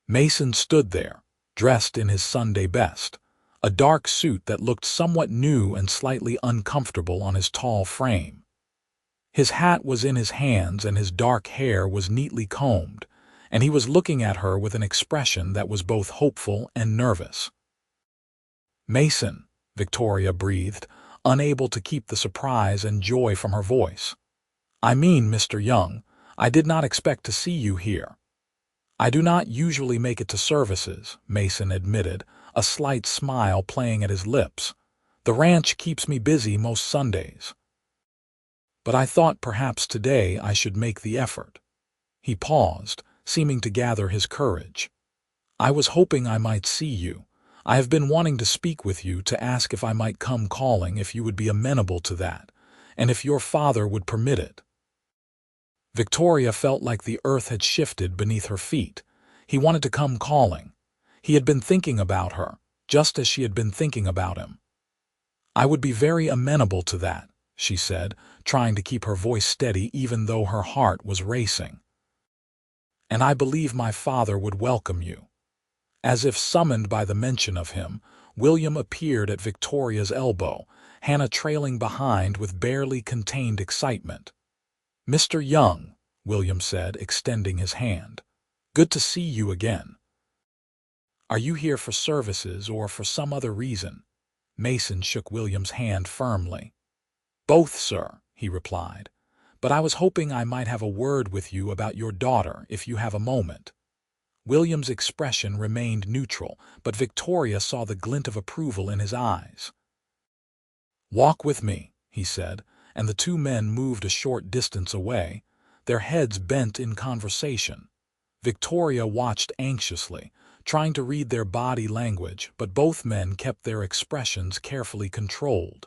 Mason stood there, dressed in his Sunday best, a dark suit that looked somewhat new and slightly uncomfortable on his tall frame. His hat was in his hands and his dark hair was neatly combed, and he was looking at her with an expression that was both hopeful and nervous. "Mason," Victoria breathed, unable to keep the surprise and joy from her voice. "I mean, Mr. Young, I did not expect to see you here." "I do not usually make it to services," Mason admitted, a slight smile playing at his lips. "The ranch keeps me busy most Sundays. But I thought perhaps today I should make the effort." He paused, seeming to gather his courage. "I was hoping I might see you. I have been wanting to speak with you to ask if I might come calling if you would be amenable to that, and if your father would permit it." Victoria felt like the earth had shifted beneath her feet. He wanted to come calling. He had been thinking about her, just as she had been thinking about him. "I would be very amenable to that," she said, trying to keep her voice steady even though her heart was racing. "And I believe my father would welcome you." As if summoned by the mention of him, William appeared at Victoria's elbow, Hannah trailing behind with barely contained excitement. "Mr. Young," William said, extending his hand. "Good to see you again. Are you here for services or for some other reason?" Mason shook William's hand firmly. "Both, sir," he replied. "But I was hoping I might have a word with you about your daughter if you have a moment." William's expression remained neutral, but Victoria saw the glint of approval in his eyes. "Walk with me," he said, and the two men moved a short distance away, their heads bent in conversation. Victoria watched anxiously, trying to read their body language, but both men kept their expressions carefully controlled.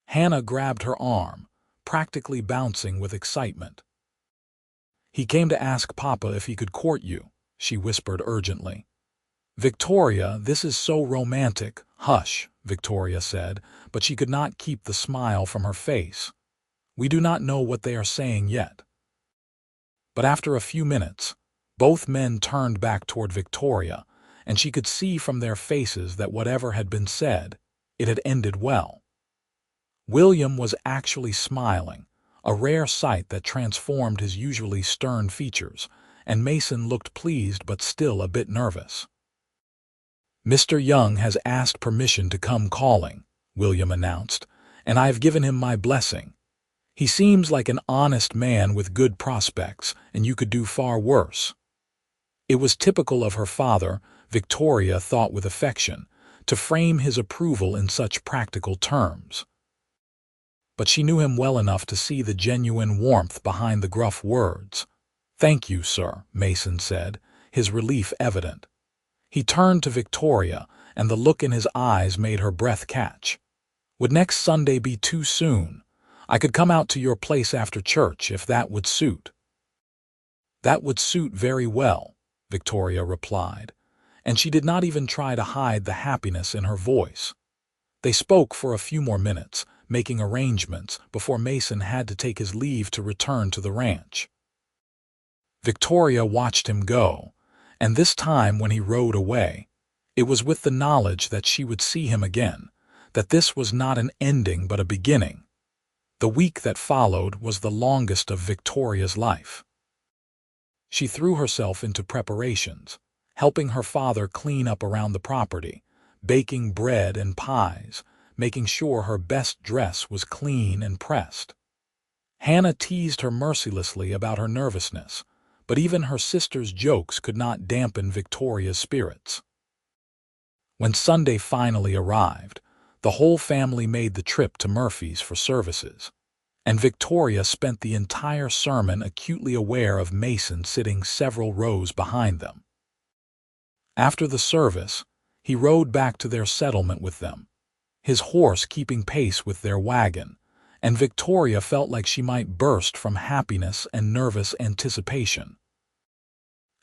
Hannah grabbed her arm, practically bouncing with excitement. "He came to ask Papa if he could court you," she whispered urgently. "Victoria, this is so romantic." "Hush," Victoria said, but she could not keep the smile from her face. "We do not know what they are saying yet." But after a few minutes, both men turned back toward Victoria, and she could see from their faces that whatever had been said, it had ended well. William was actually smiling, a rare sight that transformed his usually stern features, and Mason looked pleased but still a bit nervous. "Mr. Young has asked permission to come calling," William announced, "and I have given him my blessing. He seems like an honest man with good prospects, and you could do far worse." It was typical of her father, Victoria thought with affection, to frame his approval in such practical terms. But she knew him well enough to see the genuine warmth behind the gruff words. "Thank you, sir," Mason said, his relief evident. He turned to Victoria, and the look in his eyes made her breath catch. "Would next Sunday be too soon? I could come out to your place after church if that would suit." "That would suit very well," Victoria replied, and she did not even try to hide the happiness in her voice. They spoke for a few more minutes, making arrangements before Mason had to take his leave to return to the ranch. Victoria watched him go, and this time when he rode away, it was with the knowledge that she would see him again, that this was not an ending but a beginning. The week that followed was the longest of Victoria's life. She threw herself into preparations, helping her father clean up around the property, baking bread and pies, making sure her best dress was clean and pressed. Hannah teased her mercilessly about her nervousness, but even her sister's jokes could not dampen Victoria's spirits. When Sunday finally arrived, the whole family made the trip to Murphy's for services, and Victoria spent the entire sermon acutely aware of Mason sitting several rows behind them. After the service, he rode back to their settlement with them, his horse keeping pace with their wagon, and Victoria felt like she might burst from happiness and nervous anticipation.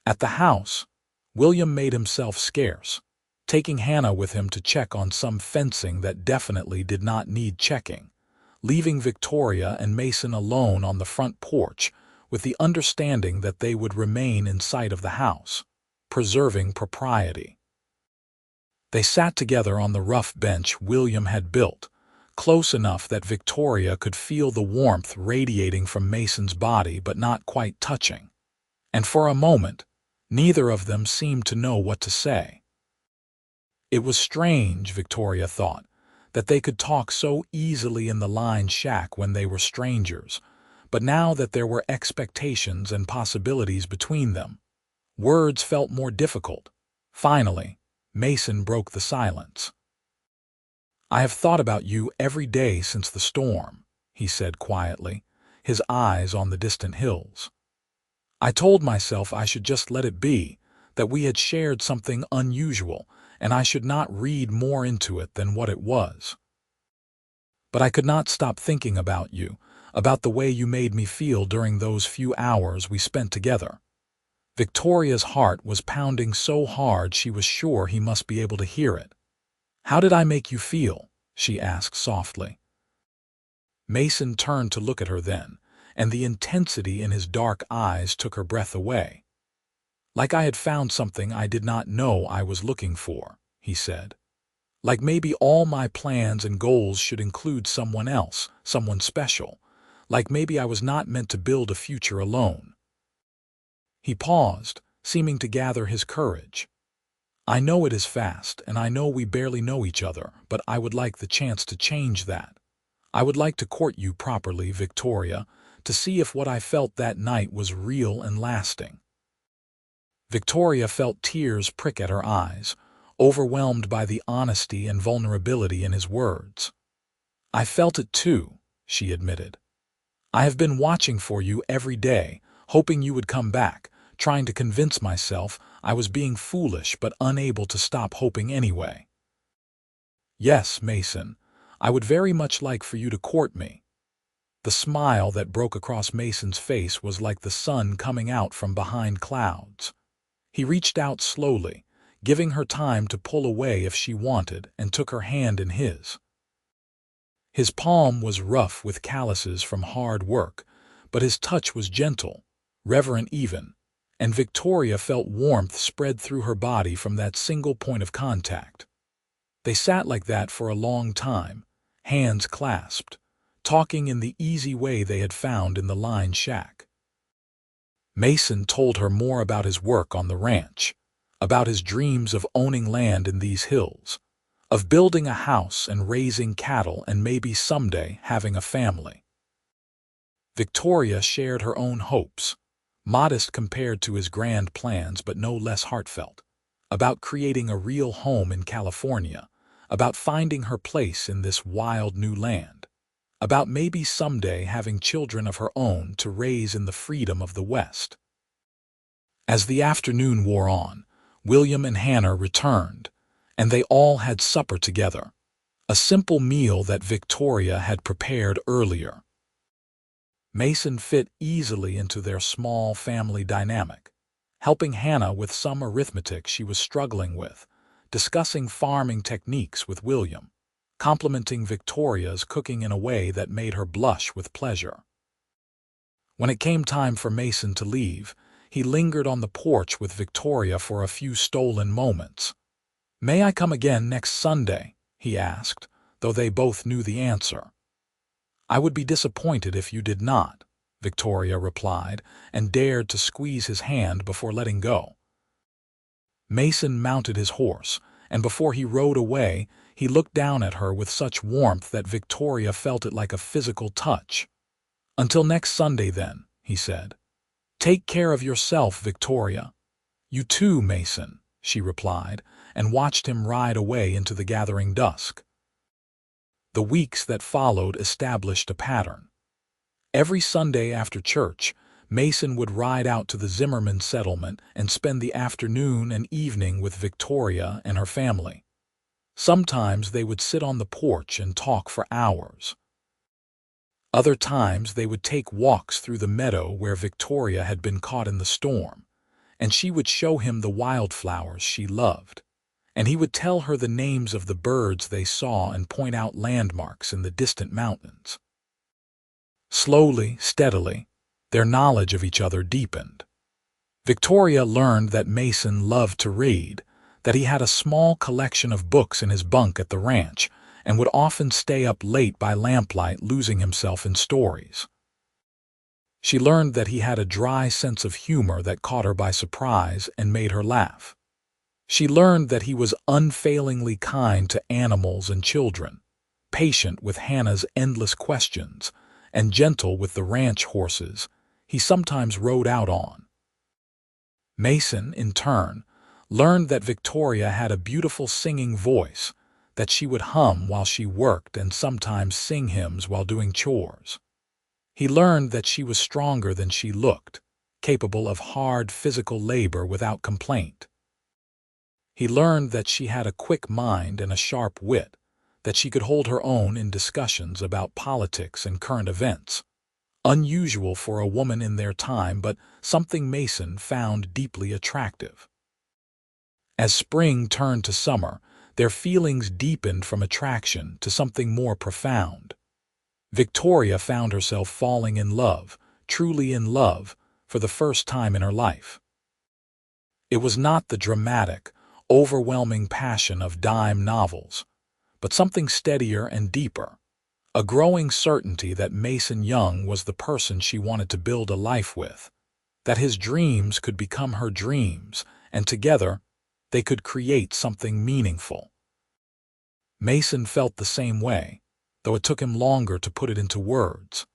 At the house, William made himself scarce, taking Hannah with him to check on some fencing that definitely did not need checking, leaving Victoria and Mason alone on the front porch with the understanding that they would remain in sight of the house, preserving propriety. They sat together on the rough bench William had built, close enough that Victoria could feel the warmth radiating from Mason's body but not quite touching, and for a moment, neither of them seemed to know what to say. It was strange, Victoria thought, that they could talk so easily in the line shack when they were strangers, but now that there were expectations and possibilities between them, words felt more difficult. Finally, Mason broke the silence. "I have thought about you every day since the storm," he said quietly, his eyes on the distant hills. "I told myself I should just let it be, that we had shared something unusual, and I should not read more into it than what it was. But I could not stop thinking about you, about the way you made me feel during those few hours we spent together. Victoria's heart was pounding so hard she was sure he must be able to hear it. "How did I make you feel?" she asked softly. Mason turned to look at her then, and the intensity in his dark eyes took her breath away. "Like I had found something I did not know I was looking for," he said. "Like maybe all my plans and goals should include someone else, someone special. Like maybe I was not meant to build a future alone." He paused, seeming to gather his courage. "I know it is fast, and I know we barely know each other, but I would like the chance to change that. I would like to court you properly, Victoria, to see if what I felt that night was real and lasting." Victoria felt tears prick at her eyes, overwhelmed by the honesty and vulnerability in his words. "I felt it too," she admitted. "I have been watching for you every day, hoping you would come back, trying to convince myself I was being foolish but unable to stop hoping anyway." "Yes, Mason, I would very much like for you to court me." The smile that broke across Mason's face was like the sun coming out from behind clouds. He reached out slowly, giving her time to pull away if she wanted, and took her hand in his. His palm was rough with calluses from hard work, but his touch was gentle, reverent even, and Victoria felt warmth spread through her body from that single point of contact. They sat like that for a long time, hands clasped, talking in the easy way they had found in the line shack. Mason told her more about his work on the ranch, about his dreams of owning land in these hills, of building a house and raising cattle and maybe someday having a family. Victoria shared her own hopes, modest compared to his grand plans but no less heartfelt, about creating a real home in California, about finding her place in this wild new land, about maybe someday having children of her own to raise in the freedom of the West. As the afternoon wore on, William and Hannah returned, and they all had supper together, a simple meal that Victoria had prepared earlier. Mason fit easily into their small family dynamic, helping Hannah with some arithmetic she was struggling with, discussing farming techniques with William, complimenting Victoria's cooking in a way that made her blush with pleasure. When it came time for Mason to leave, he lingered on the porch with Victoria for a few stolen moments. "May I come again next Sunday?" he asked, though they both knew the answer. "I would be disappointed if you did not," Victoria replied, and dared to squeeze his hand before letting go. Mason mounted his horse, and before he rode away, he looked down at her with such warmth that Victoria felt it like a physical touch. "Until next Sunday, then," he said. "Take care of yourself, Victoria." "You too, Mason," she replied, and watched him ride away into the gathering dusk. The weeks that followed established a pattern. Every Sunday after church, Mason would ride out to the Zimmerman settlement and spend the afternoon and evening with Victoria and her family. Sometimes they would sit on the porch and talk for hours. Other times they would take walks through the meadow where Victoria had been caught in the storm, and she would show him the wildflowers she loved, and he would tell her the names of the birds they saw and point out landmarks in the distant mountains. Slowly, steadily, their knowledge of each other deepened. Victoria learned that Mason loved to read, that he had a small collection of books in his bunk at the ranch, and would often stay up late by lamplight losing himself in stories. She learned that he had a dry sense of humor that caught her by surprise and made her laugh. She learned that he was unfailingly kind to animals and children, patient with Hannah's endless questions, and gentle with the ranch horses he sometimes rode out on. Mason, in turn, learned that Victoria had a beautiful singing voice, that she would hum while she worked and sometimes sing hymns while doing chores. He learned that she was stronger than she looked, capable of hard physical labor without complaint. He learned that she had a quick mind and a sharp wit, that she could hold her own in discussions about politics and current events. Unusual for a woman in their time, but something Mason found deeply attractive. As spring turned to summer, their feelings deepened from attraction to something more profound. Victoria found herself falling in love, truly in love, for the first time in her life. It was not the dramatic, overwhelming passion of dime novels, but something steadier and deeper, a growing certainty that Mason Young was the person she wanted to build a life with, that his dreams could become her dreams, and together they could create something meaningful. Mason felt the same way, though it took him longer to put it into words.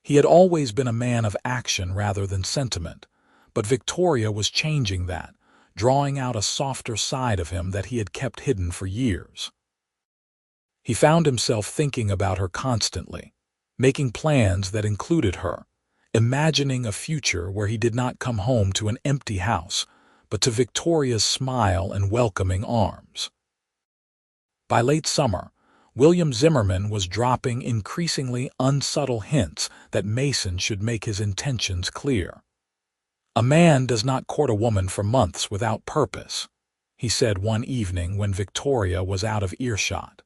He had always been a man of action rather than sentiment, but Victoria was changing that, drawing out a softer side of him that he had kept hidden for years. He found himself thinking about her constantly, making plans that included her, imagining a future where he did not come home to an empty house, but to Victoria's smile and welcoming arms. By late summer, William Zimmerman was dropping increasingly unsubtle hints that Mason should make his intentions clear. "A man does not court a woman for months without purpose," he said one evening when Victoria was out of earshot.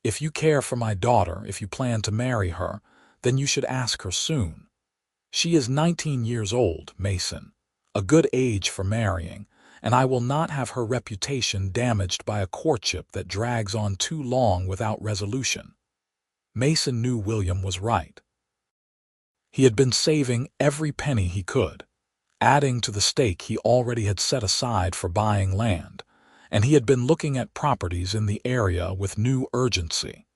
"If you care for my daughter, if you plan to marry her, then you should ask her soon. She is 19 years old, Mason, a good age for marrying, and I will not have her reputation damaged by a courtship that drags on too long without resolution." Mason knew William was right. He had been saving every penny he could, adding to the stake he already had set aside for buying land, and he had been looking at properties in the area with new urgency.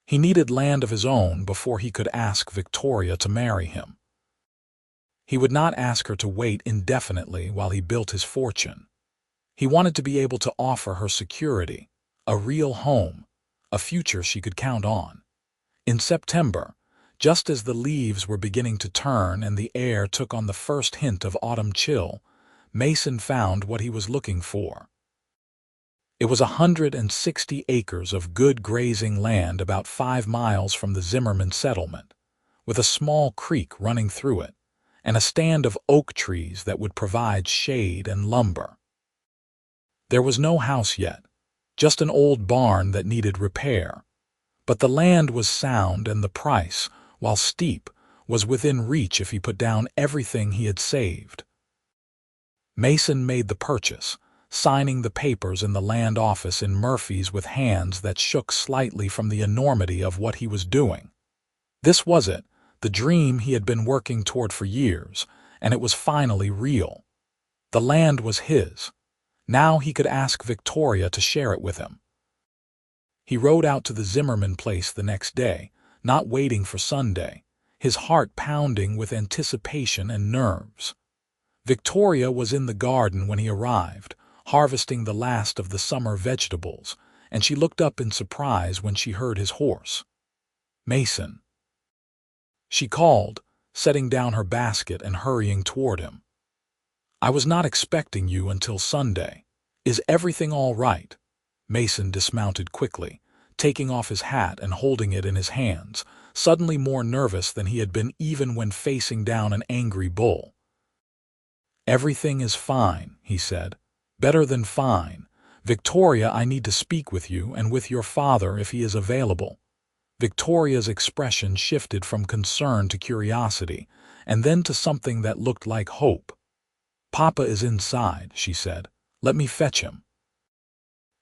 He needed land of his own before he could ask Victoria to marry him. He would not ask her to wait indefinitely while he built his fortune. He wanted to be able to offer her security, a real home, a future she could count on. In September, just as the leaves were beginning to turn and the air took on the first hint of autumn chill, Mason found what he was looking for. It was 160 acres of good grazing land about 5 miles from the Zimmerman settlement, with a small creek running through it, and a stand of oak trees that would provide shade and lumber. There was no house yet, just an old barn that needed repair, but the land was sound and the price, while steep, was within reach if he put down everything he had saved. Mason made the purchase, signing the papers in the land office in Murphy's with hands that shook slightly from the enormity of what he was doing. This was it, the dream he had been working toward for years, and it was finally real. The land was his. Now he could ask Victoria to share it with him. He rode out to the Zimmerman place the next day, not waiting for Sunday, his heart pounding with anticipation and nerves. Victoria was in the garden when he arrived, harvesting the last of the summer vegetables, and she looked up in surprise when she heard his horse. "Mason," she called, setting down her basket and hurrying toward him. "I was not expecting you until Sunday. Is everything all right?" Mason dismounted quickly, taking off his hat and holding it in his hands, suddenly more nervous than he had been even when facing down an angry bull. "Everything is fine," he said. "Better than fine. Victoria, I need to speak with you and with your father if he is available." Victoria's expression shifted from concern to curiosity, and then to something that looked like hope. "Papa is inside," she said. "Let me fetch him."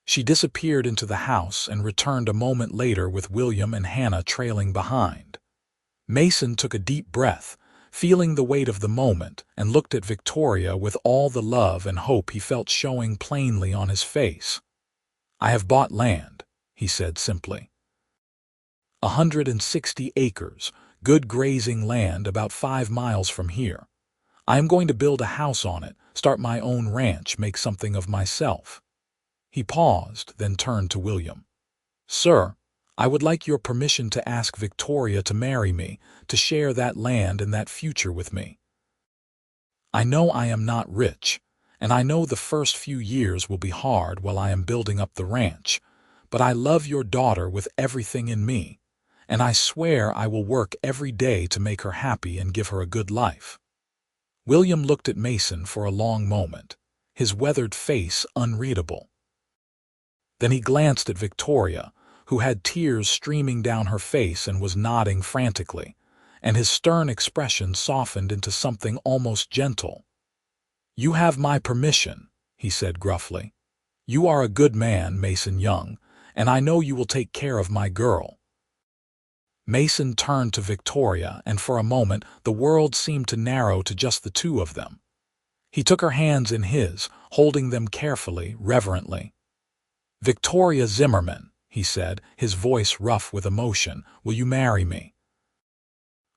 She disappeared into the house and returned a moment later with William and Hannah trailing behind. Mason took a deep breath, feeling the weight of the moment, and looked at Victoria with all the love and hope he felt showing plainly on his face. "I have bought land," he said simply. 160 acres, good grazing land about 5 miles from here. I am going to build a house on it, start my own ranch, make something of myself." He paused, then turned to William. "Sir, I would like your permission to ask Victoria to marry me, to share that land and that future with me. I know I am not rich, and I know the first few years will be hard while I am building up the ranch, but I love your daughter with everything in me, and I swear I will work every day to make her happy and give her a good life." William looked at Mason for a long moment, his weathered face unreadable. Then he glanced at Victoria, who had tears streaming down her face and was nodding frantically, and his stern expression softened into something almost gentle. "You have my permission," he said gruffly. "You are a good man, Mason Young, and I know you will take care of my girl." Mason turned to Victoria, and for a moment the world seemed to narrow to just the two of them. He took her hands in his, holding them carefully, reverently. "Victoria Zimmerman," he said, his voice rough with emotion, "will you marry me?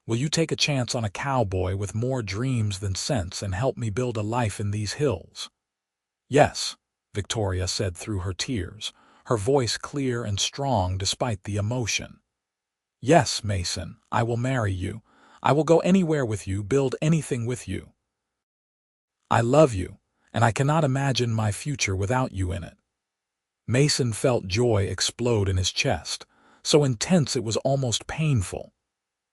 Will you take a chance on a cowboy with more dreams than sense and help me build a life in these hills?" "Yes," Victoria said through her tears, her voice clear and strong despite the emotion. "Yes, Mason, I will marry you. I will go anywhere with you, build anything with you. I love you, and I cannot imagine my future without you in it." Mason felt joy explode in his chest, so intense it was almost painful.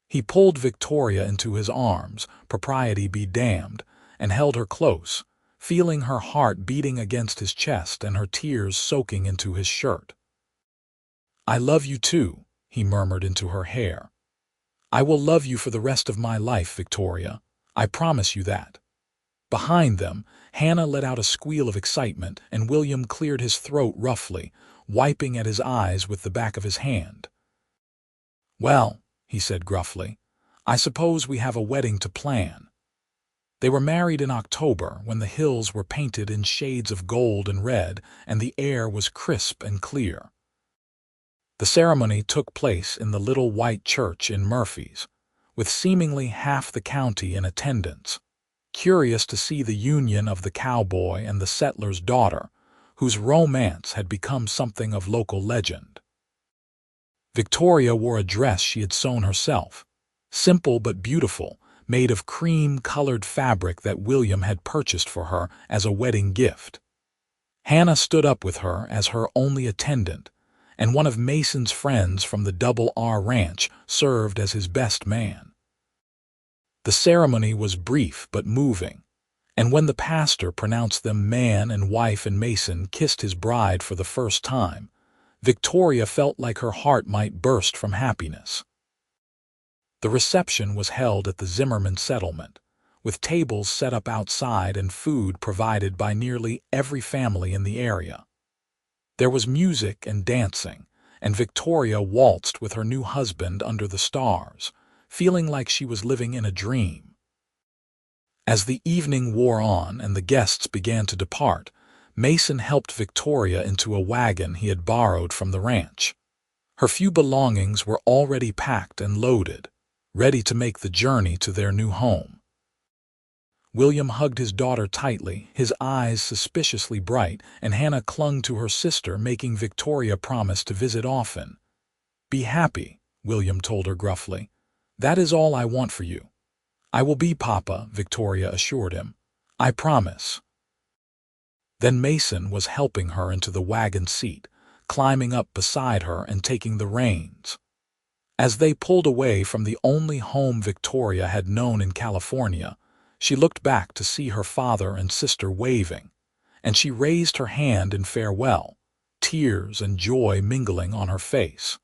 He pulled Victoria into his arms, propriety be damned, and held her close, feeling her heart beating against his chest and her tears soaking into his shirt. "I love you too," he murmured into her hair. "I will love you for the rest of my life, Victoria. I promise you that." Behind them, Hannah let out a squeal of excitement, and William cleared his throat roughly, wiping at his eyes with the back of his hand. "Well," he said gruffly, "I suppose we have a wedding to plan." They were married in October, when the hills were painted in shades of gold and red, and the air was crisp and clear. The ceremony took place in the little white church in Murphy's, with seemingly half the county in attendance, curious to see the union of the cowboy and the settler's daughter, whose romance had become something of local legend. Victoria wore a dress she had sewn herself, simple but beautiful, made of cream-colored fabric that William had purchased for her as a wedding gift. Hannah stood up with her as her only attendant, and one of Mason's friends from the Double R Ranch served as his best man. The ceremony was brief but moving, and when the pastor pronounced them man and wife and Mason kissed his bride for the first time, Victoria felt like her heart might burst from happiness. The reception was held at the Zimmerman settlement, with tables set up outside and food provided by nearly every family in the area. There was music and dancing, and Victoria waltzed with her new husband under the stars, feeling like she was living in a dream. As the evening wore on and the guests began to depart, Mason helped Victoria into a wagon he had borrowed from the ranch. Her few belongings were already packed and loaded, ready to make the journey to their new home. William hugged his daughter tightly, his eyes suspiciously bright, and Hannah clung to her sister, making Victoria promise to visit often. "Be happy," William told her gruffly. "That is all I want for you." "I will be, Papa," Victoria assured him. "I promise." Then Mason was helping her into the wagon seat, climbing up beside her and taking the reins. As they pulled away from the only home Victoria had known in California, she looked back to see her father and sister waving, and she raised her hand in farewell, tears and joy mingling on her face.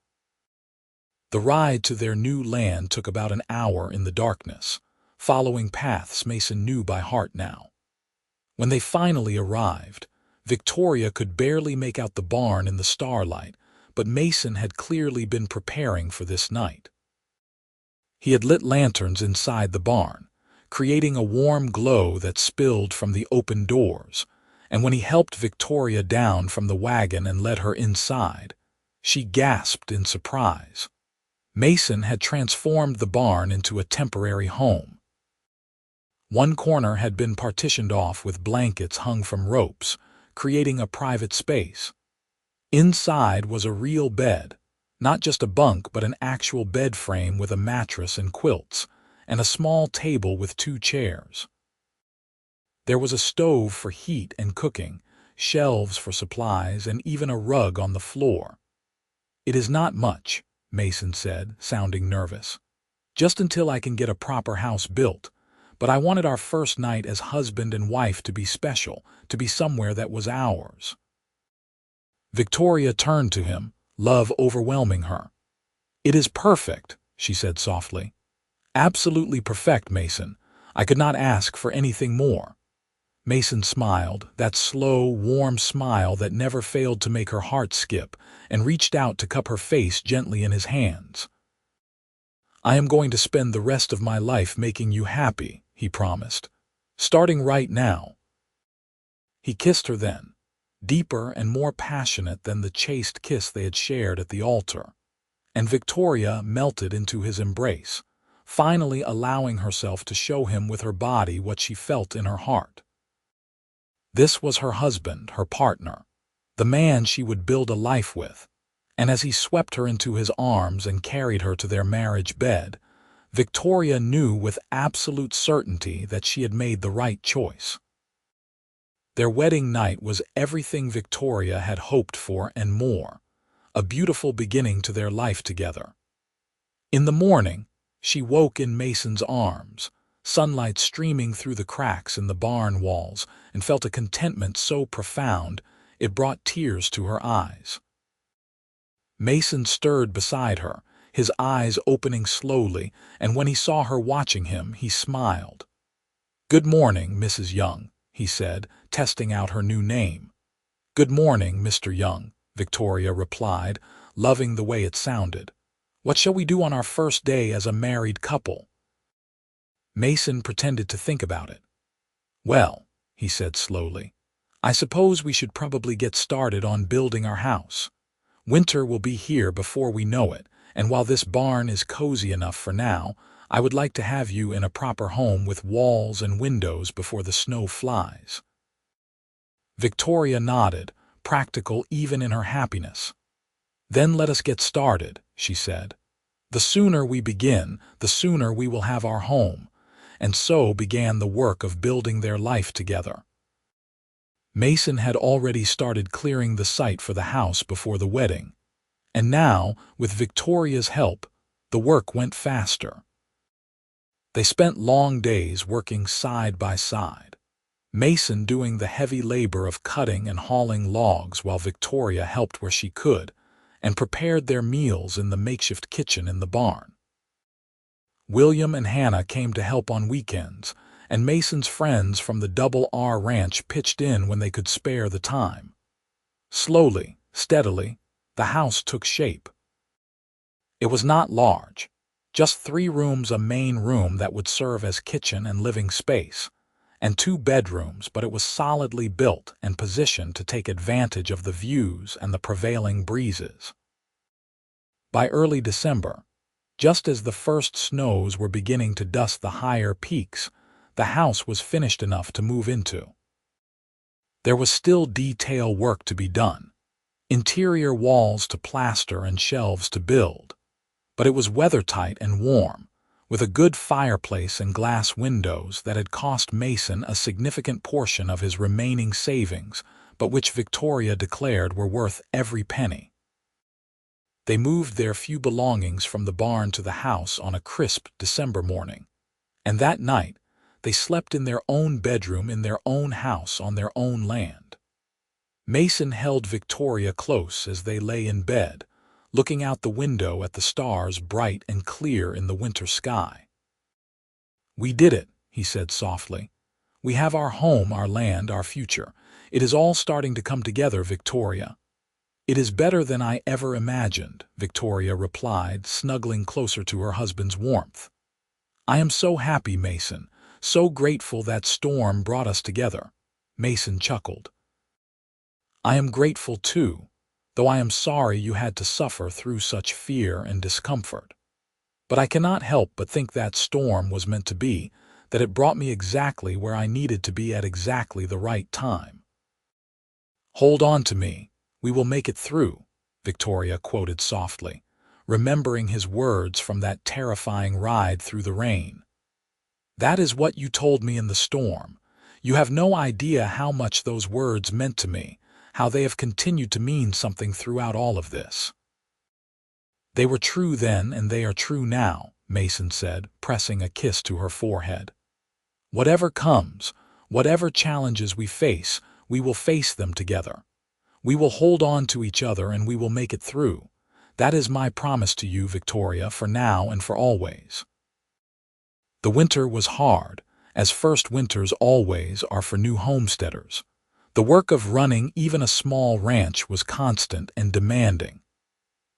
The ride to their new land took about an hour in the darkness, following paths Mason knew by heart now. When they finally arrived, Victoria could barely make out the barn in the starlight, but Mason had clearly been preparing for this night. He had lit lanterns inside the barn, creating a warm glow that spilled from the open doors, and when he helped Victoria down from the wagon and led her inside, she gasped in surprise. Mason had transformed the barn into a temporary home. One corner had been partitioned off with blankets hung from ropes, creating a private space. Inside was a real bed, not just a bunk but an actual bed frame with a mattress and quilts, and a small table with 2 chairs. There was a stove for heat and cooking, shelves for supplies, and even a rug on the floor. "It is not much," Mason said, sounding nervous. "Just until I can get a proper house built. But I wanted our first night as husband and wife to be special, to be somewhere that was ours." Victoria turned to him, love overwhelming her. "It is perfect," she said softly. "Absolutely perfect, Mason. I could not ask for anything more." Mason smiled, that slow, warm smile that never failed to make her heart skip, and reached out to cup her face gently in his hands. "I am going to spend the rest of my life making you happy," he promised. "Starting right now." He kissed her then, deeper and more passionate than the chaste kiss they had shared at the altar. And Victoria melted into his embrace, finally allowing herself to show him with her body what she felt in her heart. This was her husband, her partner, the man she would build a life with. And as he swept her into his arms and carried her to their marriage bed, Victoria knew with absolute certainty that she had made the right choice. Their wedding night was everything Victoria had hoped for and more, a beautiful beginning to their life together. In the morning, she woke in Mason's arms, sunlight streaming through the cracks in the barn walls, and felt a contentment so profound it brought tears to her eyes. Mason stirred beside her, his eyes opening slowly, and when he saw her watching him, he smiled. "Good morning, Mrs. Young," he said, testing out her new name. "Good morning, Mr. Young," Victoria replied, loving the way it sounded. "What shall we do on our first day as a married couple?" Mason pretended to think about it. "Well," he said slowly, "I suppose we should probably get started on building our house. Winter will be here before we know it, and while this barn is cozy enough for now, I would like to have you in a proper home with walls and windows before the snow flies." Victoria nodded, practical even in her happiness. "Then let us get started," she said. "The sooner we begin, the sooner we will have our home." And so began the work of building their life together. Mason had already started clearing the site for the house before the wedding, and now, with Victoria's help, the work went faster. They spent long days working side by side, Mason doing the heavy labor of cutting and hauling logs while Victoria helped where she could, and prepared their meals in the makeshift kitchen in the barn. William and Hannah came to help on weekends, and Mason's friends from the Double R Ranch pitched in when they could spare the time. Slowly, steadily, the house took shape. It was not large, just 3 rooms, a main room that would serve as kitchen and living space, and 2 bedrooms, but it was solidly built and positioned to take advantage of the views and the prevailing breezes. By early December, just as the first snows were beginning to dust the higher peaks, the house was finished enough to move into. There was still detail work to be done, interior walls to plaster and shelves to build, but it was weathertight and warm, with a good fireplace and glass windows that had cost Mason a significant portion of his remaining savings, but which Victoria declared were worth every penny. They moved their few belongings from the barn to the house on a crisp December morning, and that night they slept in their own bedroom in their own house on their own land. Mason held Victoria close as they lay in bed, looking out the window at the stars bright and clear in the winter sky. "We did it," he said softly. "We have our home, our land, our future. It is all starting to come together, Victoria." "It is better than I ever imagined," Victoria replied, snuggling closer to her husband's warmth. "I am so happy, Mason, so grateful that storm brought us together." Mason chuckled. "I am grateful too, though I am sorry you had to suffer through such fear and discomfort. But I cannot help but think that storm was meant to be, that it brought me exactly where I needed to be at exactly the right time." "Hold on to me. We will make it through," Victoria quoted softly, remembering his words from that terrifying ride through the rain. "That is what you told me in the storm. You have no idea how much those words meant to me, how they have continued to mean something throughout all of this." "They were true then and they are true now," Mason said, pressing a kiss to her forehead. "Whatever comes, whatever challenges we face, we will face them together. We will hold on to each other and we will make it through. That is my promise to you, Victoria, for now and for always." The winter was hard, as first winters always are for new homesteaders. The work of running even a small ranch was constant and demanding.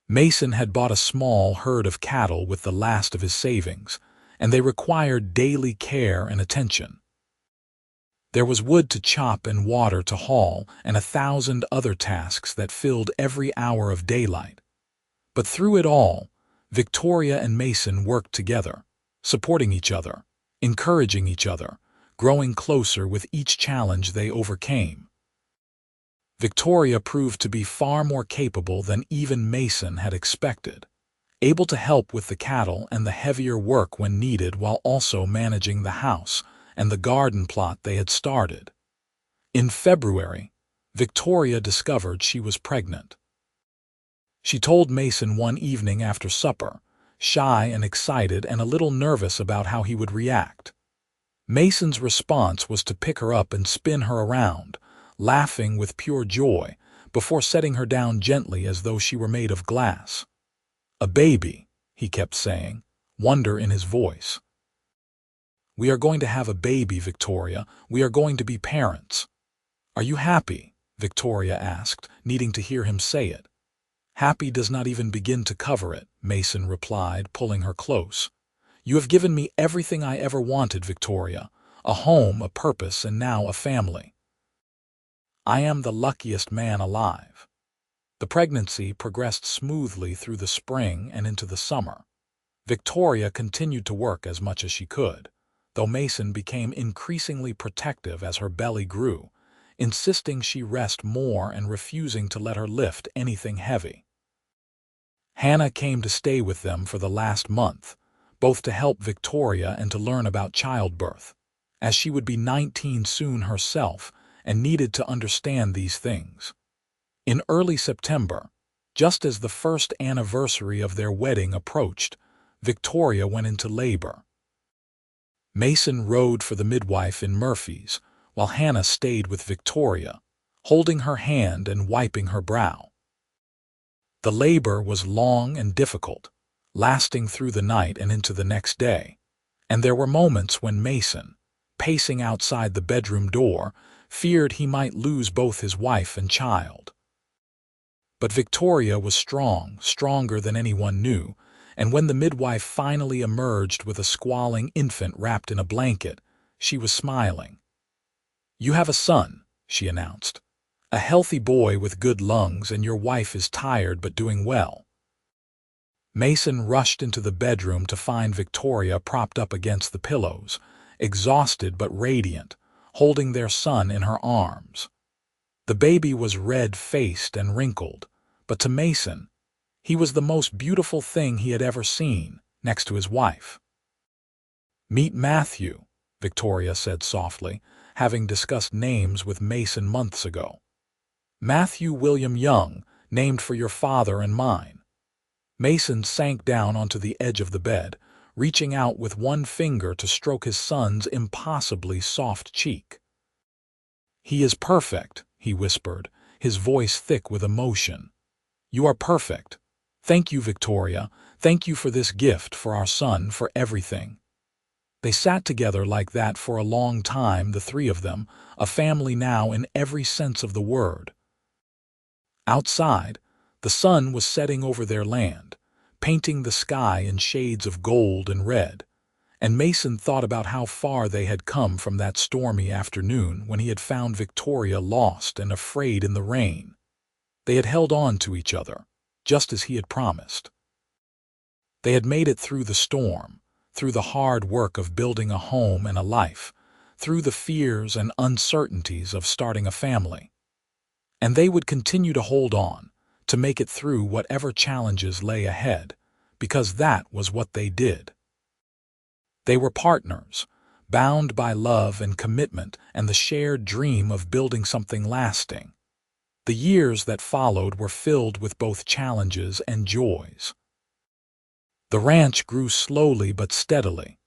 Mason had bought a small herd of cattle with the last of his savings, and they required daily care and attention. There was wood to chop and water to haul and 1,000 other tasks that filled every hour of daylight. But through it all, Victoria and Mason worked together, supporting each other, encouraging each other, growing closer with each challenge they overcame. Victoria proved to be far more capable than even Mason had expected, able to help with the cattle and the heavier work when needed while also managing the house and the garden plot they had started. In February, Victoria discovered she was pregnant. She told Mason one evening after supper, shy and excited and a little nervous about how he would react. Mason's response was to pick her up and spin her around, laughing with pure joy, before setting her down gently as though she were made of glass. "A baby," he kept saying, wonder in his voice. "We are going to have a baby, Victoria. We are going to be parents." "Are you happy?" Victoria asked, needing to hear him say it. "Happy does not even begin to cover it," Mason replied, pulling her close. "You have given me everything I ever wanted, Victoria. A home, a purpose, and now a family. I am the luckiest man alive." The pregnancy progressed smoothly through the spring and into the summer. Victoria continued to work as much as she could, though Mason became increasingly protective as her belly grew, insisting she rest more and refusing to let her lift anything heavy. Hannah came to stay with them for the last month, both to help Victoria and to learn about childbirth, as she would be 19 soon herself and needed to understand these things. In early September, just as the first anniversary of their wedding approached, Victoria went into labor. Mason rode for the midwife in Murphy's, while Hannah stayed with Victoria, holding her hand and wiping her brow. The labor was long and difficult, lasting through the night and into the next day, and there were moments when Mason, pacing outside the bedroom door, feared he might lose both his wife and child. But Victoria was strong, stronger than anyone knew, and when the midwife finally emerged with a squalling infant wrapped in a blanket, she was smiling. "You have a son," she announced. "A healthy boy with good lungs, and your wife is tired but doing well." Mason rushed into the bedroom to find Victoria propped up against the pillows, exhausted but radiant, holding their son in her arms. The baby was red-faced and wrinkled, but to Mason, he was the most beautiful thing he had ever seen, next to his wife. "Meet Matthew," Victoria said softly, having discussed names with Mason months ago. "Matthew William Young, named for your father and mine." Mason sank down onto the edge of the bed, reaching out with one finger to stroke his son's impossibly soft cheek. "He is perfect," he whispered, his voice thick with emotion. "You are perfect. Thank you, Victoria. Thank you for this gift, for our son, for everything." They sat together like that for a long time, the three of them, a family now in every sense of the word. Outside, the sun was setting over their land, painting the sky in shades of gold and red, and Mason thought about how far they had come from that stormy afternoon when he had found Victoria lost and afraid in the rain. They had held on to each other, just as he had promised. They had made it through the storm, through the hard work of building a home and a life, through the fears and uncertainties of starting a family. And they would continue to hold on, to make it through whatever challenges lay ahead, because that was what they did. They were partners bound by love and commitment and the shared dream of building something lasting. The years that followed were filled with both challenges and joys. The ranch grew slowly but steadily,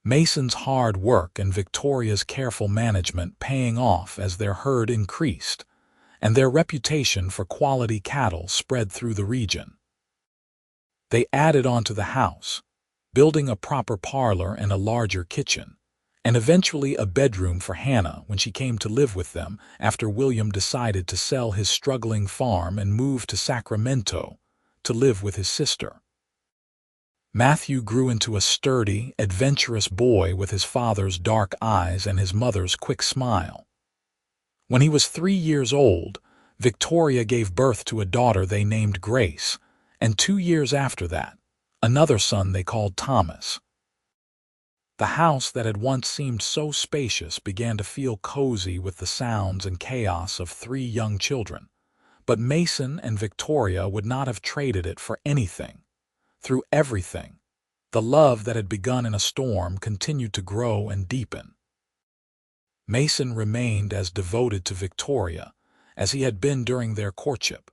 Mason's hard work and Victoria's careful management paying off as their herd increased, and their reputation for quality cattle spread through the region. They added onto the house, building a proper parlor and a larger kitchen, and eventually a bedroom for Hannah when she came to live with them after William decided to sell his struggling farm and move to Sacramento to live with his sister. Matthew grew into a sturdy, adventurous boy with his father's dark eyes and his mother's quick smile. When he was 3 years old, Victoria gave birth to a daughter they named Grace, and 2 years after that, another son they called Thomas. The house that had once seemed so spacious began to feel cozy with the sounds and chaos of 3 young children, but Mason and Victoria would not have traded it for anything. Through everything, the love that had begun in a storm continued to grow and deepen. Mason remained as devoted to Victoria as he had been during their courtship,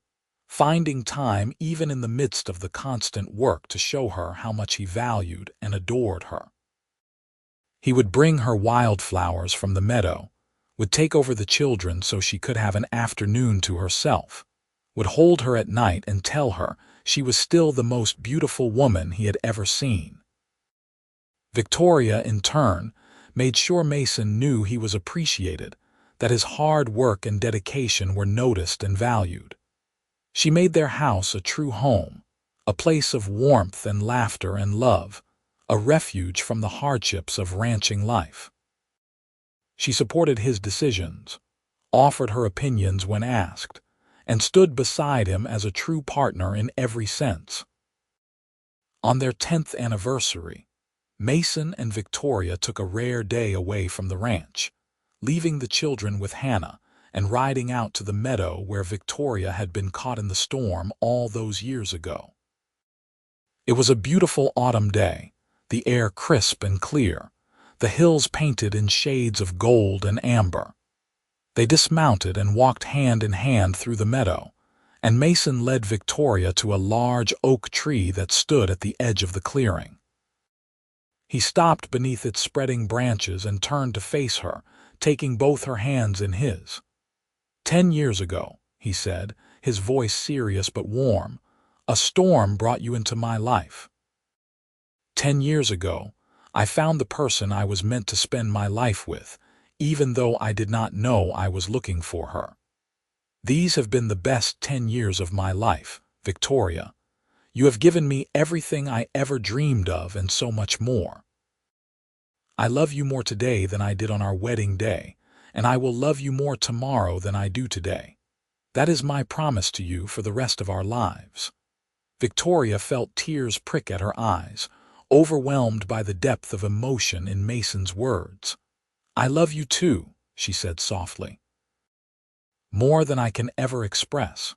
finding time even in the midst of the constant work to show her how much he valued and adored her. He would bring her wildflowers from the meadow, would take over the children so she could have an afternoon to herself, would hold her at night and tell her she was still the most beautiful woman he had ever seen. Victoria, in turn, made sure Mason knew he was appreciated, that his hard work and dedication were noticed and valued. She made their house a true home, a place of warmth and laughter and love, a refuge from the hardships of ranching life. She supported his decisions, offered her opinions when asked, and stood beside him as a true partner in every sense. On their 10th anniversary, Mason and Victoria took a rare day away from the ranch, leaving the children with Hannah and riding out to the meadow where Victoria had been caught in the storm all those years ago. It was a beautiful autumn day, the air crisp and clear, the hills painted in shades of gold and amber. They dismounted and walked hand in hand through the meadow, and Mason led Victoria to a large oak tree that stood at the edge of the clearing. He stopped beneath its spreading branches and turned to face her, taking both her hands in his. 10 years ago, he said, his voice serious but warm, a storm brought you into my life. 10 years ago, I found the person I was meant to spend my life with, even though I did not know I was looking for her. These have been the best 10 years of my life, Victoria. You have given me everything I ever dreamed of and so much more. I love you more today than I did on our wedding day, and I will love you more tomorrow than I do today. That is my promise to you for the rest of our lives. Victoria felt tears prick at her eyes, overwhelmed by the depth of emotion in Mason's words. I love you too, she said softly. More than I can ever express.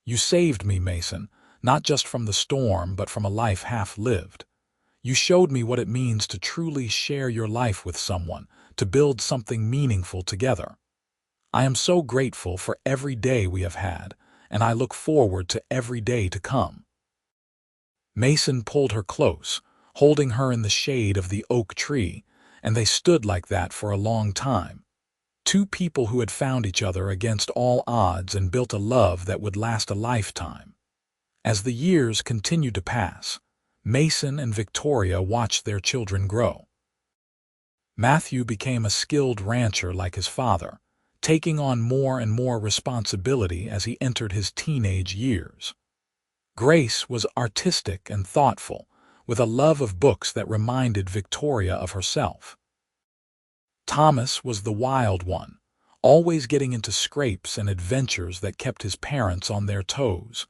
You saved me, Mason, not just from the storm, but from a life half lived. You showed me what it means to truly share your life with someone, to build something meaningful together. I am so grateful for every day we have had, and I look forward to every day to come. Mason pulled her close, holding her in the shade of the oak tree, and they stood like that for a long time. 2 people who had found each other against all odds and built a love that would last a lifetime. As the years continued to pass, Mason and Victoria watched their children grow. Matthew became a skilled rancher like his father, taking on more and more responsibility as he entered his teenage years. Grace was artistic and thoughtful, with a love of books that reminded Victoria of herself. Thomas was the wild one, always getting into scrapes and adventures that kept his parents on their toes.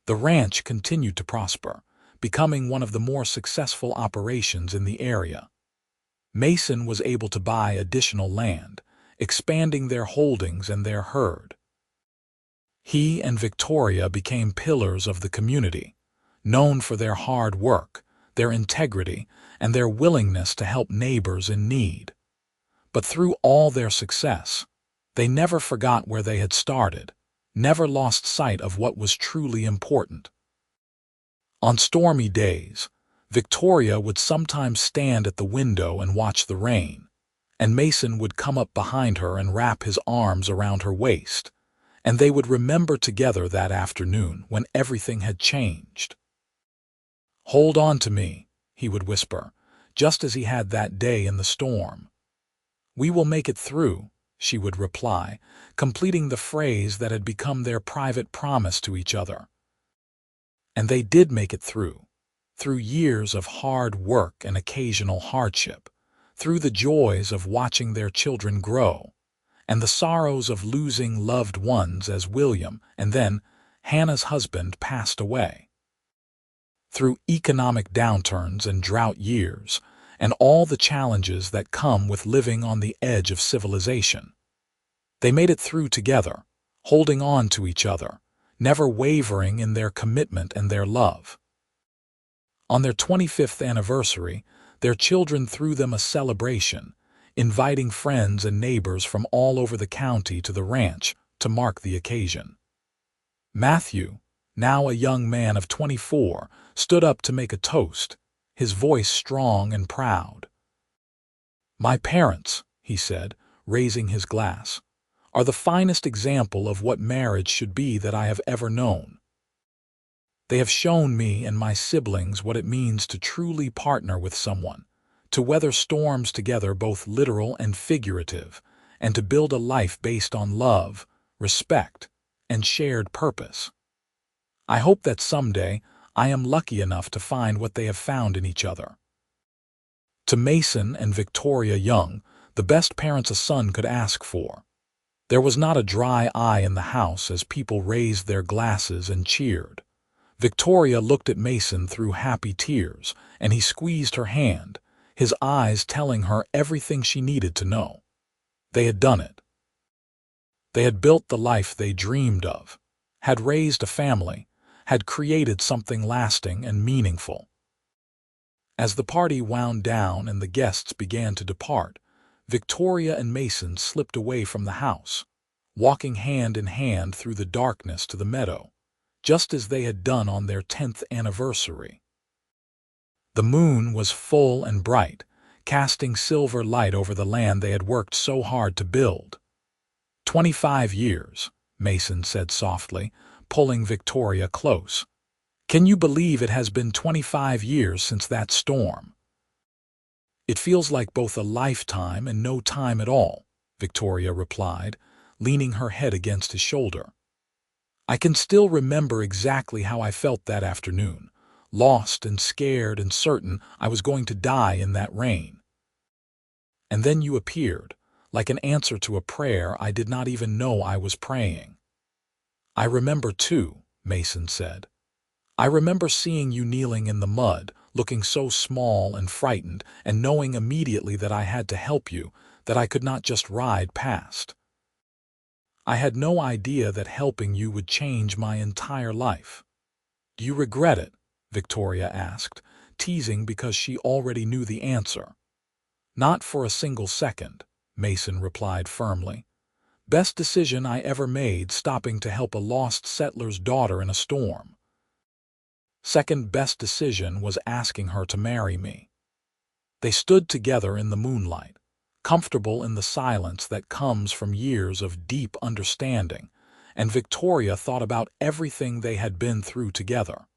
The ranch continued to prosper, becoming one of the more successful operations in the area. Mason was able to buy additional land, expanding their holdings and their herd. He and Victoria became pillars of the community, known for their hard work, their integrity, and their willingness to help neighbors in need. But through all their success, they never forgot where they had started, never lost sight of what was truly important. On stormy days, Victoria would sometimes stand at the window and watch the rain, and Mason would come up behind her and wrap his arms around her waist, and they would remember together that afternoon when everything had changed. "Hold on to me," he would whisper, just as he had that day in the storm. "We will make it through," she would reply, completing the phrase that had become their private promise to each other. And they did make it through years of hard work and occasional hardship, through the joys of watching their children grow, and the sorrows of losing loved ones as William and then Hannah's husband passed away, through economic downturns and drought years, and all the challenges that come with living on the edge of civilization. They made it through together, holding on to each other, never wavering in their commitment and their love. On their 25th anniversary, their children threw them a celebration, inviting friends and neighbors from all over the county to the ranch to mark the occasion. Matthew, now a young man of 24, stood up to make a toast, his voice strong and proud. "My parents," he said, raising his glass, "are the finest example of what marriage should be that I have ever known. They have shown me and my siblings what it means to truly partner with someone, to weather storms together, both literal and figurative, and to build a life based on love, respect, and shared purpose. I hope that someday I am lucky enough to find what they have found in each other." To Mason and Victoria Young, the best parents a son could ask for. There was not a dry eye in the house as people raised their glasses and cheered. Victoria looked at Mason through happy tears, and he squeezed her hand, his eyes telling her everything she needed to know. They had done it. They had built the life they dreamed of, had raised a family, had created something lasting and meaningful. As the party wound down and the guests began to depart, Victoria and Mason slipped away from the house, walking hand in hand through the darkness to the meadow, just as they had done on their 10th anniversary. The moon was full and bright, casting silver light over the land they had worked so hard to build. 25 years, Mason said softly, pulling Victoria close. "Can you believe it has been 25 years since that storm?" "It feels like both a lifetime and no time at all," Victoria replied, leaning her head against his shoulder. "I can still remember exactly how I felt that afternoon, lost and scared and certain I was going to die in that rain. And then you appeared, like an answer to a prayer I did not even know I was praying." "I remember too," Mason said. "I remember seeing you kneeling in the mud, looking so small and frightened, and knowing immediately that I had to help you, that I could not just ride past. I had no idea that helping you would change my entire life." "Do you regret it?" Victoria asked, teasing because she already knew the answer. "Not for a single second," Mason replied firmly. "Best decision I ever made, stopping to help a lost settler's daughter in a storm. Second best decision was asking her to marry me." They stood together in the moonlight, comfortable in the silence that comes from years of deep understanding, and Victoria thought about everything they had been through together.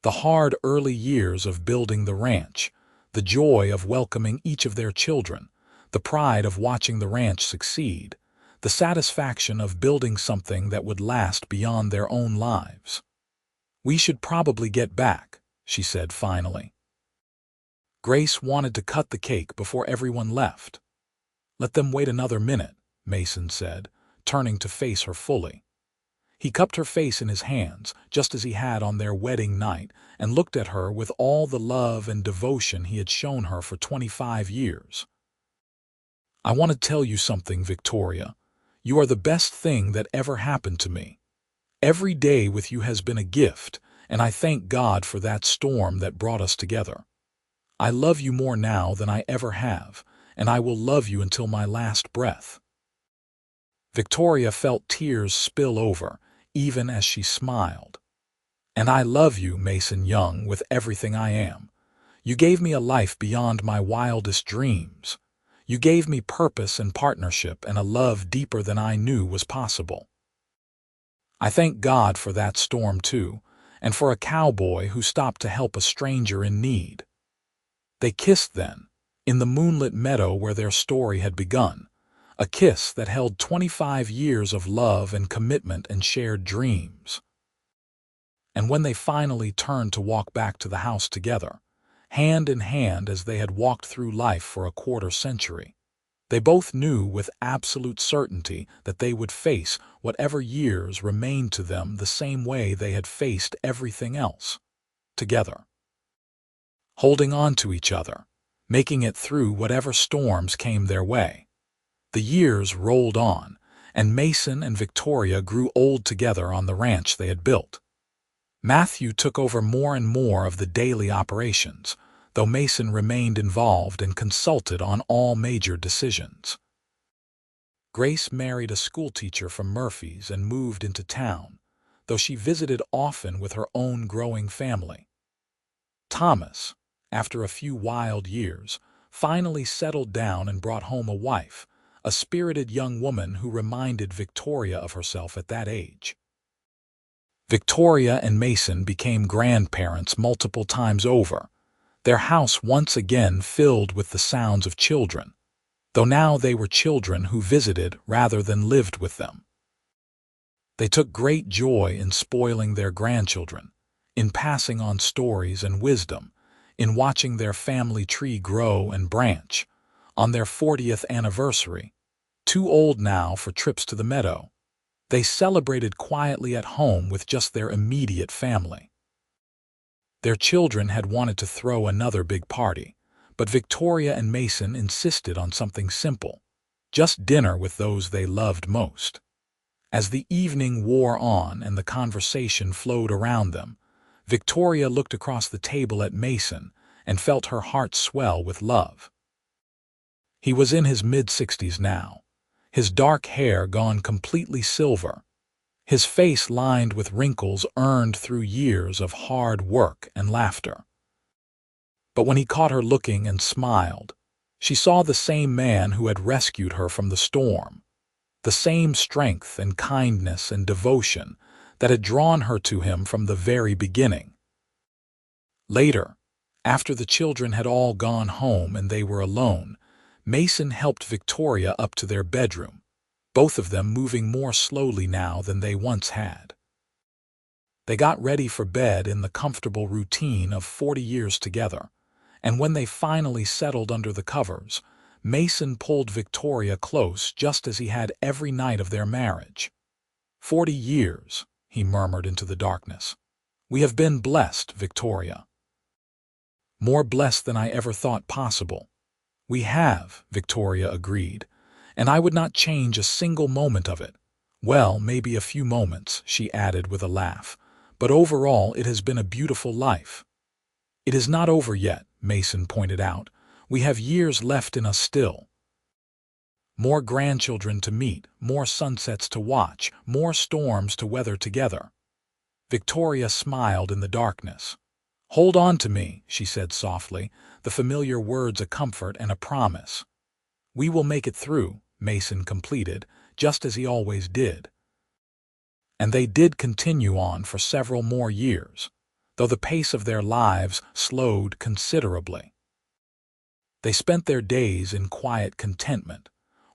The hard early years of building the ranch, the joy of welcoming each of their children, the pride of watching the ranch succeed, the satisfaction of building something that would last beyond their own lives. "We should probably get back," she said finally. Grace wanted to cut the cake before everyone left. "Let them wait another minute," Mason said, turning to face her fully. He cupped her face in his hands, just as he had on their wedding night, and looked at her with all the love and devotion he had shown her for 25 years. "I want to tell you something, Victoria. You are the best thing that ever happened to me. Every day with you has been a gift, and I thank God for that storm that brought us together. I love you more now than I ever have, and I will love you until my last breath." Victoria felt tears spill over, even as she smiled. "And I love you, Mason Young, with everything I am. You gave me a life beyond my wildest dreams. You gave me purpose and partnership and a love deeper than I knew was possible. I thank God for that storm too, and for a cowboy who stopped to help a stranger in need." They kissed then, in the moonlit meadow where their story had begun, a kiss that held 25 years of love and commitment and shared dreams. And when they finally turned to walk back to the house together, hand in hand as they had walked through life for a quarter century, they both knew with absolute certainty that they would face whatever years remained to them the same way they had faced everything else, together, holding on to each other, making it through whatever storms came their way. The years rolled on, and Mason and Victoria grew old together on the ranch they had built. Matthew took over more and more of the daily operations, though Mason remained involved and consulted on all major decisions. Grace married a schoolteacher from Murphy's and moved into town, though she visited often with her own growing family. Thomas, after a few wild years, finally settled down and brought home a wife, a spirited young woman who reminded Victoria of herself at that age. Victoria and Mason became grandparents multiple times over, their house once again filled with the sounds of children, though now they were children who visited rather than lived with them. They took great joy in spoiling their grandchildren, in passing on stories and wisdom, in watching their family tree grow and branch. On their 40th anniversary, too old now for trips to the meadow, they celebrated quietly at home with just their immediate family. Their children had wanted to throw another big party, but Victoria and Mason insisted on something simple, just dinner with those they loved most. As the evening wore on and the conversation flowed around them, Victoria looked across the table at Mason and felt her heart swell with love. He was in his mid-60s now, his dark hair gone completely silver, his face lined with wrinkles earned through years of hard work and laughter. But when he caught her looking and smiled, she saw the same man who had rescued her from the storm, the same strength and kindness and devotion that had drawn her to him from the very beginning. Later, after the children had all gone home and they were alone, Mason helped Victoria up to their bedroom, both of them moving more slowly now than they once had. They got ready for bed in the comfortable routine of 40 years together, and when they finally settled under the covers, Mason pulled Victoria close just as he had every night of their marriage. 40 years, he murmured into the darkness. We have been blessed, Victoria. More blessed than I ever thought possible. We have, Victoria agreed, and I would not change a single moment of it. Well, maybe a few moments, she added with a laugh, but overall it has been a beautiful life. It is not over yet, Mason pointed out. We have years left in us still. More grandchildren to meet, more sunsets to watch, more storms to weather together. Victoria smiled in the darkness. Hold on to me, she said softly, the familiar words a comfort and a promise. We will make it through, Mason completed, just as he always did. And they did continue on for several more years, though the pace of their lives slowed considerably. They spent their days in quiet contentment,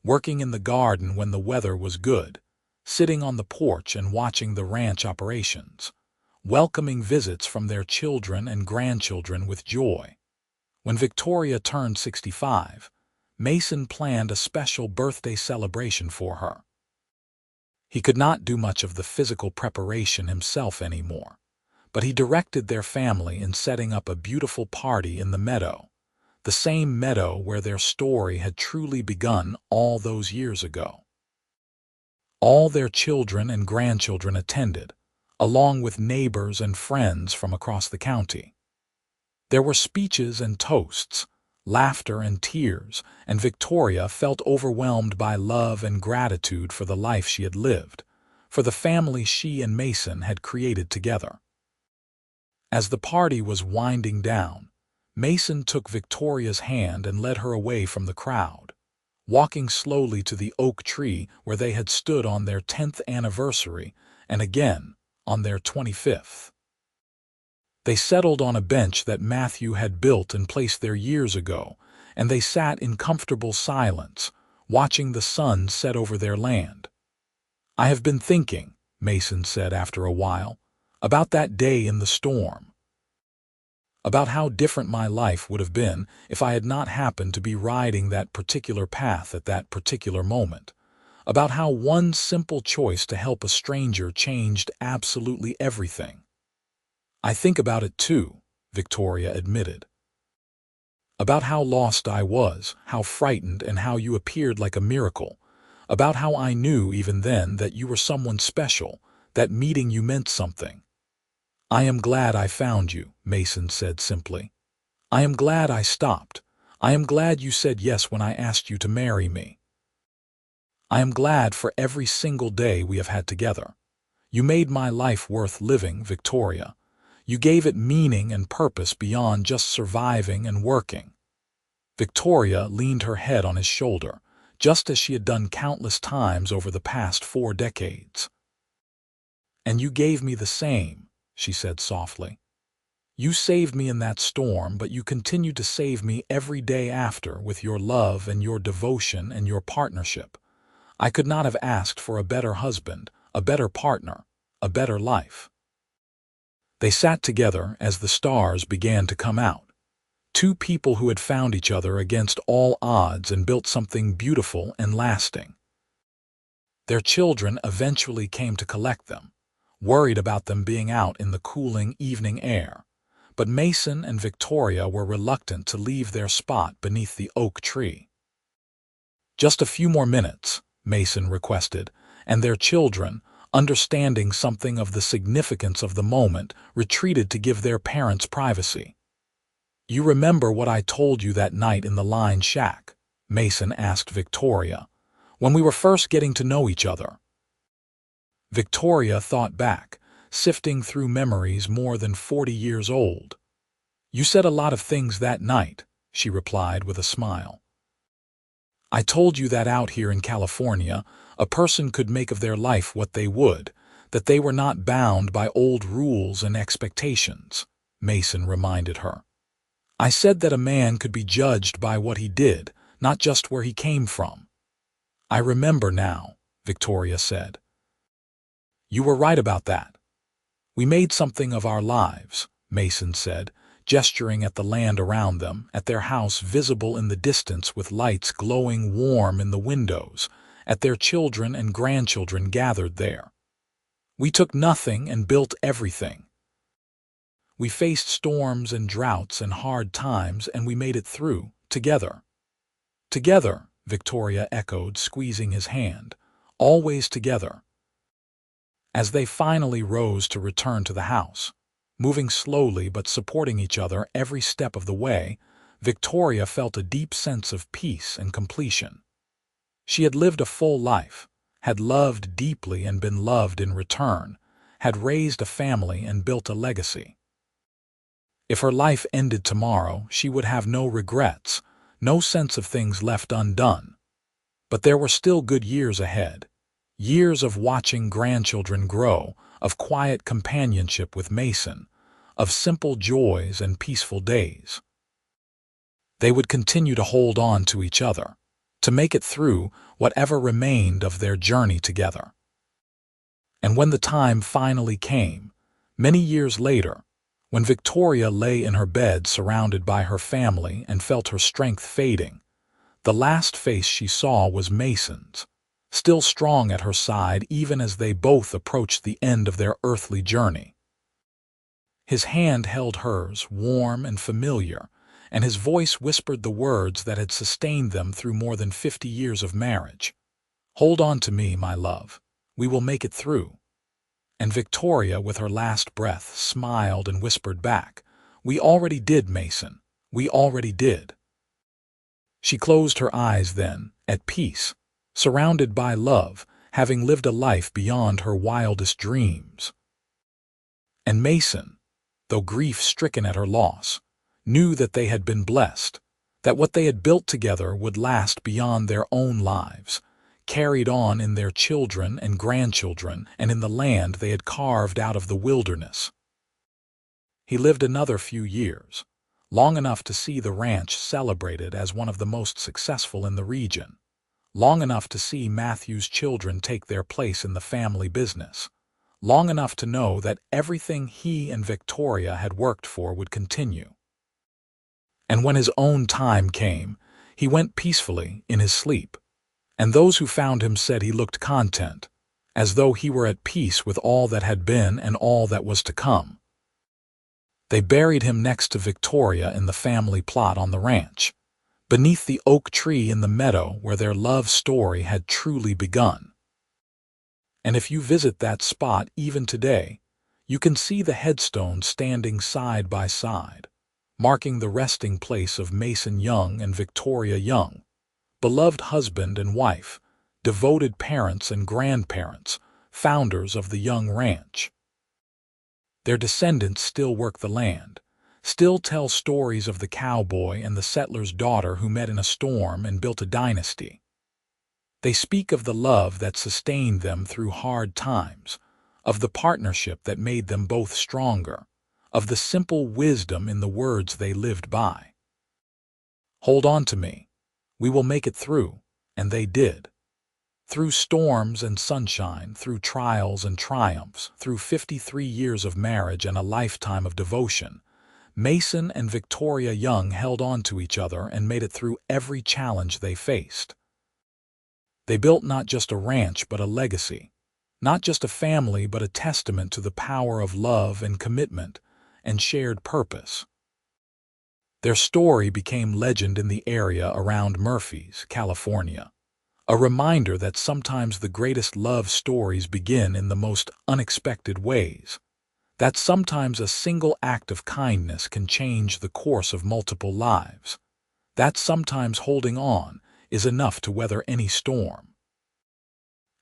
working in the garden when the weather was good, sitting on the porch and watching the ranch operations, welcoming visits from their children and grandchildren with joy. When Victoria turned 65, Mason planned a special birthday celebration for her. He could not do much of the physical preparation himself anymore, but he directed their family in setting up a beautiful party in the meadow, the same meadow where their story had truly begun all those years ago. All their children and grandchildren attended, along with neighbors and friends from across the county. There were speeches and toasts, laughter and tears, and Victoria felt overwhelmed by love and gratitude for the life she had lived, for the family she and Mason had created together. As the party was winding down, Mason took Victoria's hand and led her away from the crowd, walking slowly to the oak tree where they had stood on their 10th anniversary and again on their 25th. They settled on a bench that Matthew had built and placed there years ago, and they sat in comfortable silence, watching the sun set over their land. "I have been thinking," Mason said after a while, "about that day in the storm. About how different my life would have been if I had not happened to be riding that particular path at that particular moment. About how one simple choice to help a stranger changed absolutely everything." "I think about it too," Victoria admitted. "About how lost I was, how frightened, and how you appeared like a miracle. About how I knew even then that you were someone special, that meeting you meant something." "I am glad I found you," Mason said simply. "I am glad I stopped. I am glad you said yes when I asked you to marry me. I am glad for every single day we have had together. You made my life worth living, Victoria. You gave it meaning and purpose beyond just surviving and working." Victoria leaned her head on his shoulder, just as she had done countless times over the past 4 decades. "And you gave me the same," she said softly. "You saved me in that storm, but you continued to save me every day after with your love and your devotion and your partnership. I could not have asked for a better husband, a better partner, a better life." They sat together as the stars began to come out. Two people who had found each other against all odds and built something beautiful and lasting. Their children eventually came to collect them, worried about them being out in the cooling evening air. But Mason and Victoria were reluctant to leave their spot beneath the oak tree. "Just a few more minutes," Mason requested, and their children, understanding something of the significance of the moment, retreated to give their parents privacy. "You remember what I told you that night in the line shack?" Mason asked Victoria, "when we were first getting to know each other." Victoria thought back, sifting through memories more than 40 years old. "You said a lot of things that night," she replied with a smile. "I told you that out here in California, a person could make of their life what they would, that they were not bound by old rules and expectations," Mason reminded her. "I said that a man could be judged by what he did, not just where he came from." "I remember now," Victoria said. "You were right about that. We made something of our lives," Mason said, gesturing at the land around them, at their house visible in the distance with lights glowing warm in the windows, at their children and grandchildren gathered there. "We took nothing and built everything. We faced storms and droughts and hard times, and we made it through, together." "Together," Victoria echoed, squeezing his hand. "Always together." As they finally rose to return to the house, moving slowly but supporting each other every step of the way, Victoria felt a deep sense of peace and completion. She had lived a full life, had loved deeply and been loved in return, had raised a family and built a legacy. If her life ended tomorrow, she would have no regrets, no sense of things left undone. But there were still good years ahead. Years of watching grandchildren grow, of quiet companionship with Mason, of simple joys and peaceful days. They would continue to hold on to each other, to make it through whatever remained of their journey together. And when the time finally came, many years later, when Victoria lay in her bed surrounded by her family and felt her strength fading, the last face she saw was Mason's, still strong at her side even as they both approached the end of their earthly journey. His hand held hers, warm and familiar, and his voice whispered the words that had sustained them through more than 50 years of marriage. "Hold on to me, my love. We will make it through." And Victoria, with her last breath, smiled and whispered back, "We already did, Mason. We already did." She closed her eyes then, at peace, surrounded by love, having lived a life beyond her wildest dreams. And Mason, though grief-stricken at her loss, knew that they had been blessed, that what they had built together would last beyond their own lives, carried on in their children and grandchildren and in the land they had carved out of the wilderness. He lived another few years, long enough to see the ranch celebrated as one of the most successful in the region, long enough to see Matthew's children take their place in the family business, long enough to know that everything he and Victoria had worked for would continue. And when his own time came, he went peacefully in his sleep, and those who found him said he looked content, as though he were at peace with all that had been and all that was to come. They buried him next to Victoria in the family plot on the ranch, beneath the oak tree in the meadow where their love story had truly begun. And if you visit that spot even today, you can see the headstones standing side by side, marking the resting place of Mason Young and Victoria Young, beloved husband and wife, devoted parents and grandparents, founders of the Young Ranch. Their descendants still work the land, still tell stories of the cowboy and the settler's daughter who met in a storm and built a dynasty. They speak of the love that sustained them through hard times, of the partnership that made them both stronger, of the simple wisdom in the words they lived by. Hold on to me. We will make it through, and they did. Through storms and sunshine, through trials and triumphs, through 53 years of marriage and a lifetime of devotion, Mason and Victoria Young held on to each other and made it through every challenge they faced. They built not just a ranch but a legacy, not just a family but a testament to the power of love and commitment and shared purpose. Their story became legend in the area around Murphy's, California, a reminder that sometimes the greatest love stories begin in the most unexpected ways, that sometimes a single act of kindness can change the course of multiple lives, that sometimes holding on is enough to weather any storm.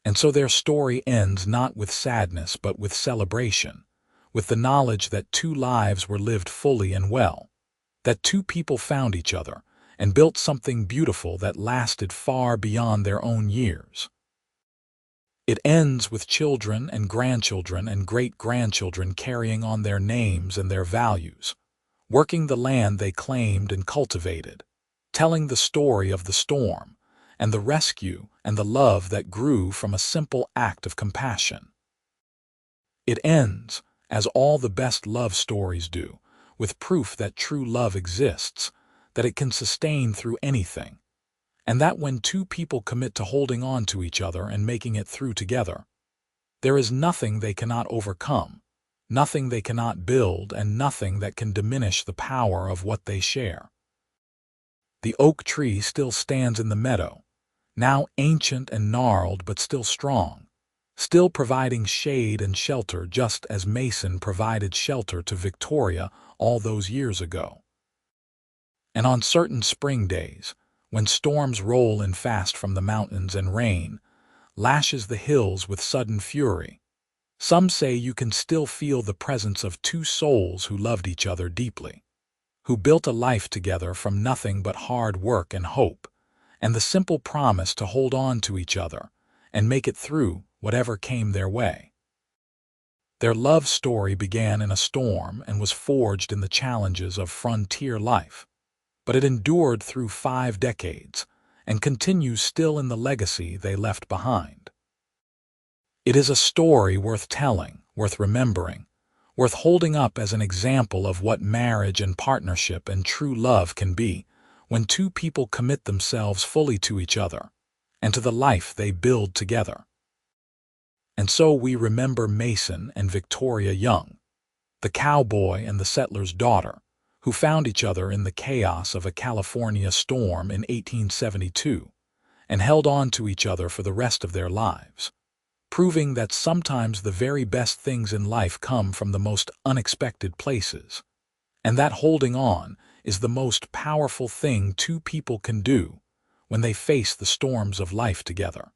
And so their story ends not with sadness but with celebration, with the knowledge that two lives were lived fully and well, that two people found each other and built something beautiful that lasted far beyond their own years. It ends with children and grandchildren and great-grandchildren carrying on their names and their values, working the land they claimed and cultivated, telling the story of the storm and the rescue and the love that grew from a simple act of compassion. It ends, as all the best love stories do, with proof that true love exists, that it can sustain through anything, and that when two people commit to holding on to each other and making it through together, there is nothing they cannot overcome, nothing they cannot build, and nothing that can diminish the power of what they share. The oak tree still stands in the meadow, now ancient and gnarled but still strong, still providing shade and shelter just as Mason provided shelter to Victoria all those years ago. And on certain spring days, when storms roll in fast from the mountains and rain lashes the hills with sudden fury, some say you can still feel the presence of two souls who loved each other deeply, who built a life together from nothing but hard work and hope, and the simple promise to hold on to each other and make it through whatever came their way. Their love story began in a storm and was forged in the challenges of frontier life, but it endured through 5 decades and continues still in the legacy they left behind. It is a story worth telling, worth remembering, worth holding up as an example of what marriage and partnership and true love can be when two people commit themselves fully to each other and to the life they build together. And so we remember Mason and Victoria Young, the cowboy and the settler's daughter, who found each other in the chaos of a California storm in 1872 and held on to each other for the rest of their lives, proving that sometimes the very best things in life come from the most unexpected places, and that holding on, is the most powerful thing two people can do when they face the storms of life together.